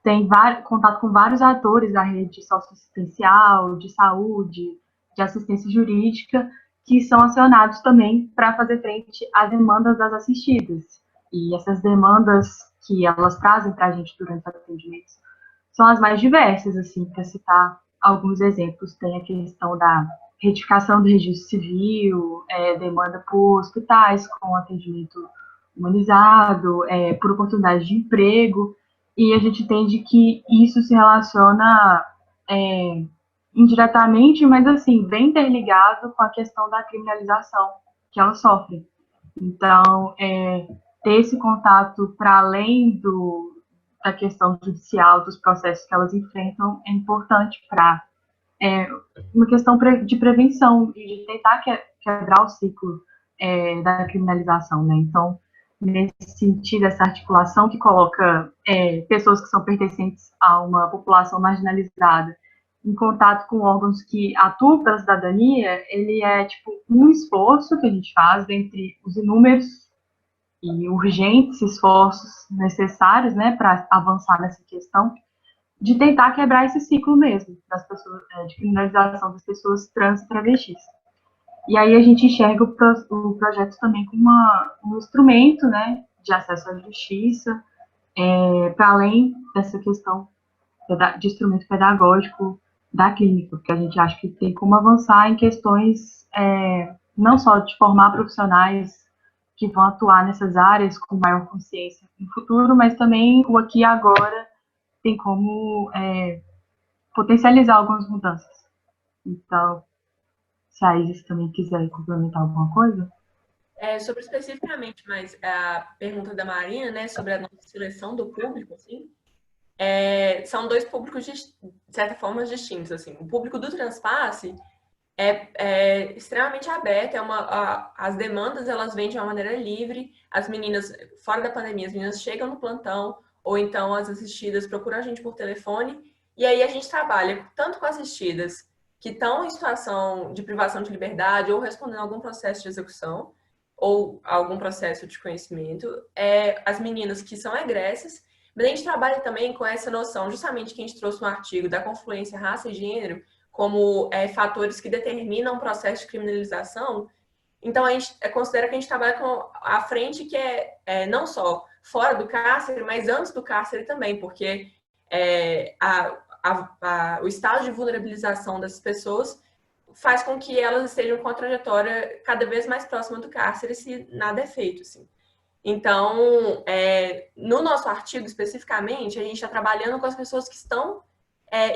Speaker 11: tem contato com vários atores da rede socioassistencial, de saúde, de assistência jurídica, que são acionados também para fazer frente às demandas das assistidas. E essas demandas que elas trazem para a gente durante os atendimentos são as mais diversas, assim, para citar alguns exemplos. Tem a questão da retificação do registro civil, demanda por hospitais com atendimento humanizado, por oportunidade de emprego, e a gente entende que isso se relaciona indiretamente, mas assim, bem interligado com a questão da criminalização que elas sofrem. Então, ter esse contato para além da questão judicial, dos processos que elas enfrentam, é importante para uma questão de prevenção e de tentar quebrar o ciclo da criminalização, né? Então, nesse sentido, essa articulação que coloca pessoas que são pertencentes a uma população marginalizada em contato com órgãos que atuam pela cidadania, ele é tipo um esforço que a gente faz dentre os inúmeros e urgentes esforços necessários, né, para avançar nessa questão, de tentar quebrar esse ciclo mesmo das pessoas, de criminalização das pessoas trans e travestis. E aí a gente enxerga o projeto também como um instrumento, né, de acesso à justiça, para além dessa questão de instrumento pedagógico da clínica, porque a gente acha que tem como avançar em questões não só de formar profissionais que vão atuar nessas áreas com maior consciência no futuro, mas também o aqui e agora tem como potencializar algumas mudanças. Então, se a Isis também quiser complementar alguma coisa.
Speaker 10: Sobre especificamente mais a pergunta da Marina, né, sobre a nossa seleção do público, assim, são dois públicos, de certa forma, distintos. Assim. O público do Transpasse é extremamente aberto, as demandas elas vêm de uma maneira livre, as meninas, fora da pandemia, as meninas chegam no plantão, ou então as assistidas procuram a gente por telefone, e aí a gente trabalha tanto com assistidas que estão em situação de privação de liberdade ou respondendo a algum processo de execução, ou algum processo de conhecimento, as meninas que são egressas, mas a gente trabalha também com essa noção, justamente que a gente trouxe um artigo da confluência raça e gênero, como fatores que determinam o processo de criminalização. Então, a gente considera que a gente trabalha com a frente que não só fora do cárcere, mas antes do cárcere também, porque o estado de vulnerabilização dessas pessoas faz com que elas estejam com a trajetória cada vez mais próxima do cárcere, se nada é feito, assim. Então, no nosso artigo, especificamente, a gente está trabalhando com as pessoas que estão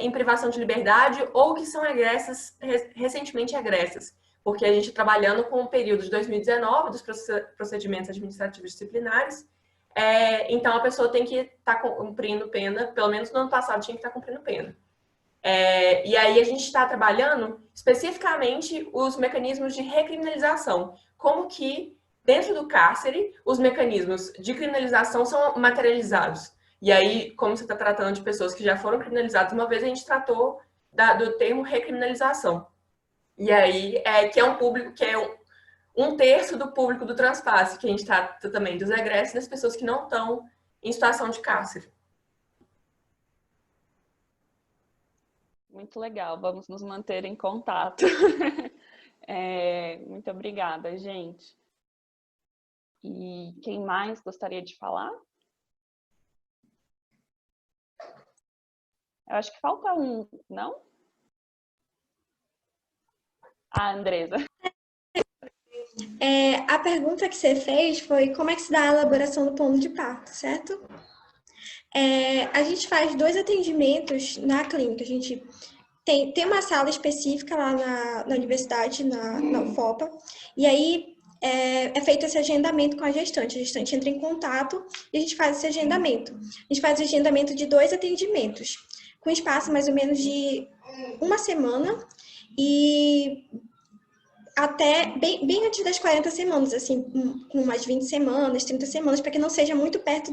Speaker 10: em privação de liberdade ou que são egressas, recentemente egressas, porque a gente está trabalhando com o período de 2019 dos procedimentos administrativos disciplinares, então a pessoa tem que estar cumprindo pena, pelo menos no ano passado tinha que estar cumprindo pena. E aí a gente está trabalhando especificamente os mecanismos de recriminalização, como que dentro do cárcere os mecanismos de criminalização são materializados. E aí, como você está tratando de pessoas que já foram criminalizadas, uma vez a gente tratou do termo recriminalização. E aí, que é um público, que é um terço do público do Transpasse, que a gente trata também dos egressos das pessoas que não estão em situação de cárcere.
Speaker 4: Muito legal, vamos nos manter em contato. Muito obrigada, gente. E quem mais gostaria de falar? Eu acho que falta um, não? Andresa.
Speaker 12: A pergunta que você fez foi como é que se dá a elaboração do plano de parto, certo? A gente faz 2 atendimentos na clínica. A gente tem uma sala específica lá na universidade, na UFOPA, e aí é feito esse agendamento com a gestante. A gestante entra em contato e a gente faz esse agendamento. A gente faz o agendamento de 2 atendimentos, com espaço mais ou menos de 1 semana e até bem antes das 40 semanas, assim, com umas 20 semanas, 30 semanas, para que não seja muito perto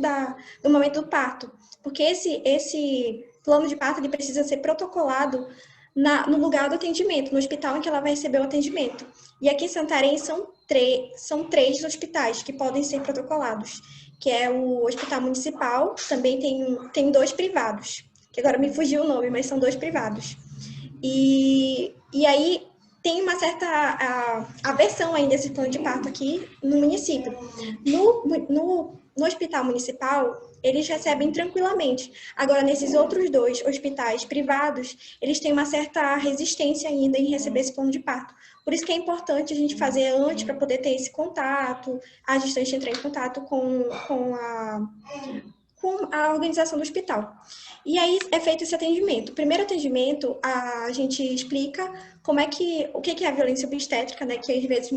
Speaker 12: do momento do parto. Porque esse plano de parto ele precisa ser protocolado no lugar do atendimento, no hospital em que ela vai receber o atendimento. E aqui em Santarém são 3 hospitais que podem ser protocolados, que é o Hospital Municipal, também tem 2 privados, que agora me fugiu o nome, mas são 2 privados. E aí tem uma certa aversão ainda desse plano de parto aqui no município. No hospital municipal, eles recebem tranquilamente. Agora, nesses outros 2 hospitais privados, eles têm uma certa resistência ainda em receber esse plano de parto. Por isso que é importante a gente fazer antes para poder ter esse contato, a gestante entrar em contato com a organização do hospital. E aí é feito esse atendimento. O primeiro atendimento, a gente explica o que é a violência obstétrica, né? Que às vezes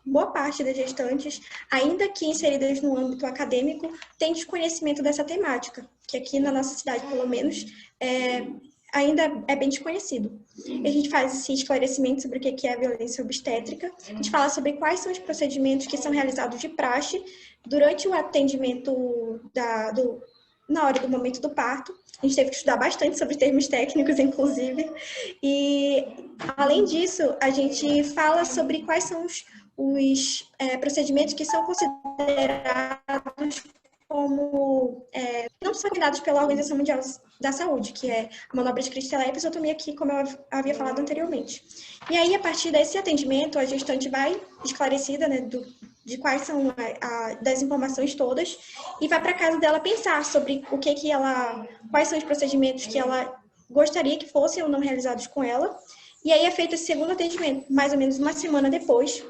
Speaker 12: boa parte das gestantes, ainda que inseridas no âmbito acadêmico, tem desconhecimento dessa temática, que aqui na nossa cidade, pelo menos, ainda é bem desconhecido. A gente faz esse esclarecimento sobre o que é a violência obstétrica, a gente fala sobre quais são os procedimentos que são realizados de praxe durante o atendimento na hora do momento do parto. A gente teve que estudar bastante sobre termos técnicos, inclusive. E, além disso, a gente fala sobre quais são os procedimentos que são considerados como não são recomendados pela Organização Mundial da Saúde, que é a manobra de Christella e a episiotomia, que, como eu havia falado anteriormente. E aí, a partir desse atendimento, a gestante vai esclarecida, né, de quais são das informações todas e vai para casa dela pensar sobre quais são os procedimentos que ela gostaria que fossem ou não realizados com ela. E aí é feito esse segundo atendimento, mais ou menos 1 semana depois,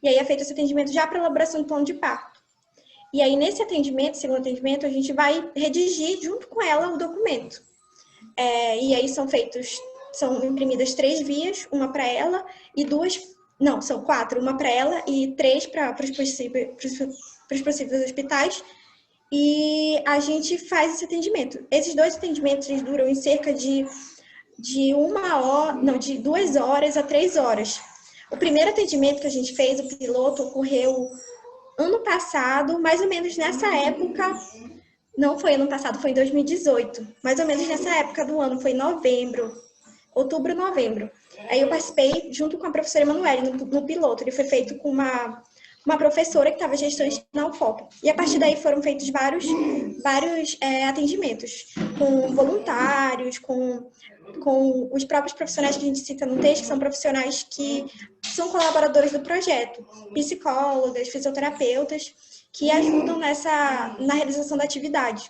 Speaker 12: e aí é feito esse atendimento já para elaboração do plano de parto. E aí, nesse atendimento, segundo atendimento, a gente vai redigir junto com ela o documento. E aí são imprimidas 3 vias, uma para ela e 2, não, são 4, uma para ela e 3 para os possíveis hospitais. E a gente faz esse atendimento. Esses 2 atendimentos, eles duram em cerca de 2 horas a 3 horas. O primeiro atendimento que a gente fez, o piloto, ocorreu ano passado, mais ou menos nessa época. Não foi ano passado, foi em 2018. Mais ou menos nessa época do ano, foi em outubro, novembro. Aí eu participei junto com a professora Emanuele no piloto. Ele foi feito com uma professora que estava gestante na UFOP. E a partir daí foram feitos vários atendimentos, com voluntários, com os próprios profissionais que a gente cita no texto, que são profissionais que são colaboradores do projeto, psicólogas, fisioterapeutas, que ajudam na realização da atividade.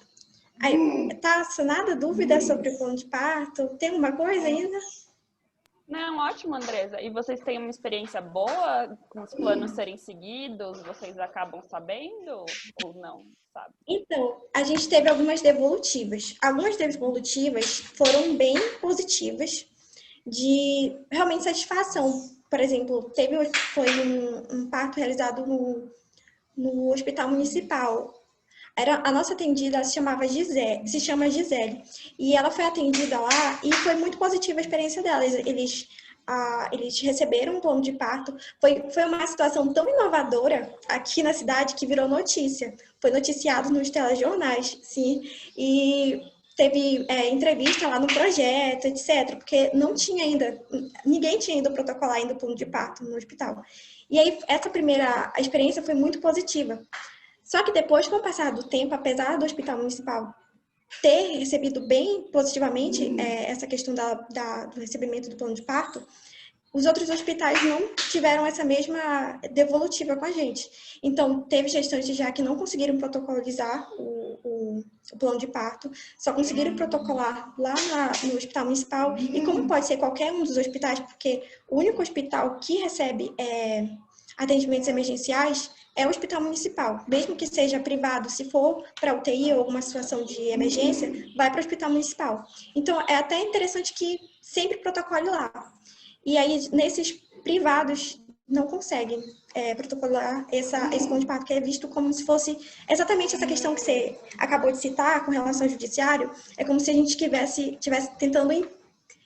Speaker 12: Aí, tá sanada dúvida sobre o plano de parto? Tem alguma coisa ainda?
Speaker 4: Não, ótimo, Andresa. E vocês têm uma experiência boa com os planos serem seguidos? Vocês acabam sabendo ou não, sabe?
Speaker 12: Então, a gente teve algumas devolutivas. Algumas devolutivas foram bem positivas, de realmente satisfação. Por exemplo, foi um parto realizado no hospital municipal. A nossa atendida se chama Gisele, e ela foi atendida lá e foi muito positiva a experiência dela. Eles receberam um plano de parto. Foi uma situação tão inovadora aqui na cidade que virou notícia. Foi noticiado nos telejornais, sim, e teve entrevista lá no projeto, etc., porque ninguém tinha ainda protocolar ainda o plano de parto no hospital. E aí, a experiência foi muito positiva. Só que depois, com o passar do tempo, apesar do hospital municipal ter recebido bem positivamente essa questão do recebimento do plano de parto, os outros hospitais não tiveram essa mesma devolutiva com a gente. Então, teve gestantes já que não conseguiram protocolizar o plano de parto, só conseguiram protocolar lá no hospital municipal. E como pode ser qualquer um dos hospitais, porque o único hospital que recebe atendimentos emergenciais é o hospital municipal. Mesmo que seja privado, se for para UTI ou alguma situação de emergência, vai para o hospital municipal. Então, é até interessante que sempre protocole lá. E aí, nesses privados, não conseguem protocolar esse plano de parto, que é visto como se fosse exatamente essa questão que você acabou de citar com relação ao judiciário. É como se a gente estivesse tentando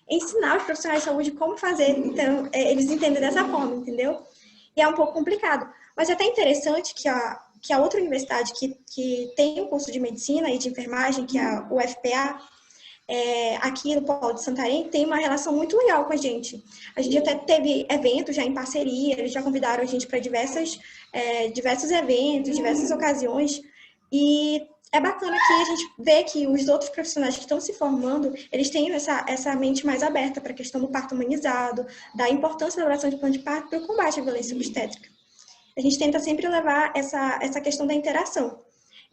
Speaker 12: ensinar os profissionais de saúde como fazer. Então, eles entendem dessa forma, entendeu? E é um pouco complicado. Mas é até interessante que a outra universidade que tem o curso de medicina e de enfermagem, que é a UFPA, aqui no Polo de Santarém, tem uma relação muito legal com a gente. A gente até teve eventos já em parceria, eles já convidaram a gente para diversos eventos, diversas ocasiões, e é bacana que a gente vê que os outros profissionais que estão se formando, eles têm essa mente mais aberta para a questão do parto humanizado, da importância da elaboração de plano de parto para o combate à violência obstétrica. A gente tenta sempre levar essa questão da interação.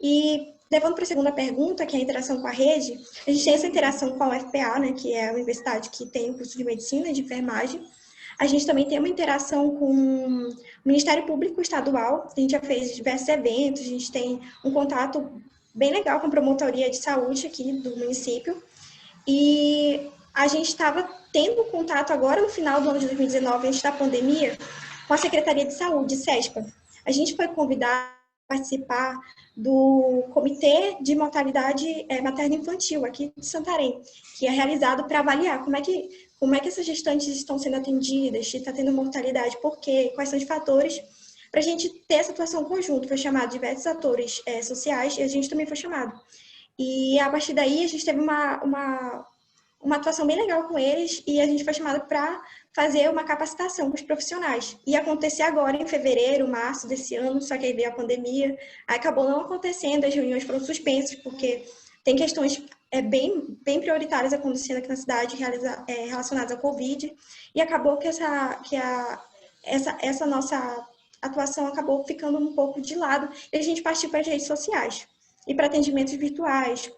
Speaker 12: E, levando para a segunda pergunta, que é a interação com a rede, a gente tem essa interação com a UFPA, né, que é a universidade que tem o curso de medicina e de enfermagem. A gente também tem uma interação com o Ministério Público Estadual, a gente já fez diversos eventos, a gente tem um contato bem legal com a promotoria de saúde aqui do município. E a gente estava tendo contato agora no final do ano de 2019, antes da pandemia, com a Secretaria de Saúde, SESPA. A gente foi convidado a participar do Comitê de Mortalidade Materno-Infantil aqui de Santarém, que é realizado para avaliar como é que essas gestantes estão sendo atendidas, se está tendo mortalidade, por quê, quais são os fatores, para a gente ter essa atuação conjunta. Foi chamado diversos atores sociais e a gente também foi chamado. E a partir daí a gente teve uma atuação bem legal com eles e a gente foi chamado para fazer uma capacitação com os profissionais. Ia acontecer agora em fevereiro, março desse ano, só que aí veio a pandemia, aí acabou não acontecendo, as reuniões foram suspensas, porque tem questões bem prioritárias acontecendo aqui na cidade relacionadas ao Covid, e acabou que essa nossa atuação acabou ficando um pouco de lado, e a gente partiu para as redes sociais e para atendimentos virtuais,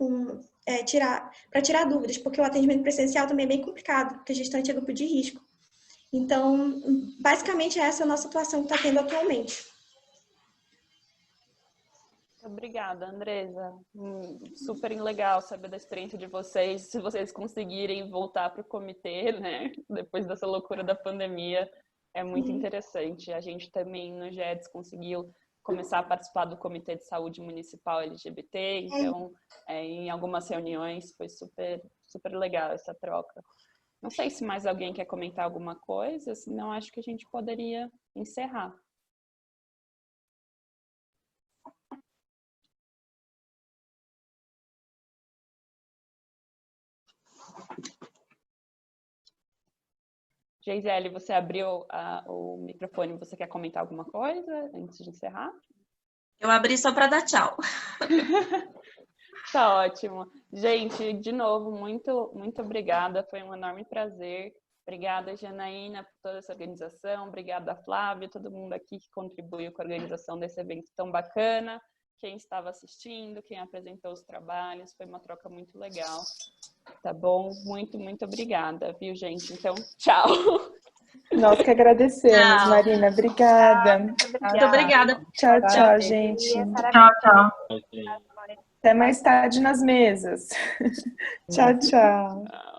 Speaker 12: para tirar dúvidas, porque o atendimento presencial também é bem complicado, porque a gestante é grupo de risco. Então, basicamente, essa é a nossa atuação que está tendo atualmente.
Speaker 4: Obrigada, Andresa. Super legal saber da experiência de vocês. Se vocês conseguirem voltar para o comitê, né, depois dessa loucura da pandemia, é muito interessante. A gente também no GEDS conseguiu começar a participar do Comitê de Saúde Municipal LGBT, então em algumas reuniões foi super legal essa troca. Não sei se mais alguém quer comentar alguma coisa, senão acho que a gente poderia encerrar. Geisele, você abriu o microfone, você quer comentar alguma coisa antes de encerrar?
Speaker 7: Eu abri só para dar tchau.
Speaker 4: Tá ótimo. Gente, de novo, muito obrigada, foi um enorme prazer. Obrigada, Janaína, por toda essa organização, obrigada, Flávia, todo mundo aqui que contribuiu com a organização desse evento tão bacana, quem estava assistindo, quem apresentou os trabalhos, foi uma troca muito legal. Tá bom? Muito obrigada, viu, gente? Então, tchau.
Speaker 2: Nós que agradecemos,
Speaker 7: Tchau.
Speaker 2: Marina. Obrigada.
Speaker 7: Muito obrigada.
Speaker 2: Tchau, gente.
Speaker 11: Tchau.
Speaker 2: Até mais tarde nas mesas. Tchau.
Speaker 4: Tchau.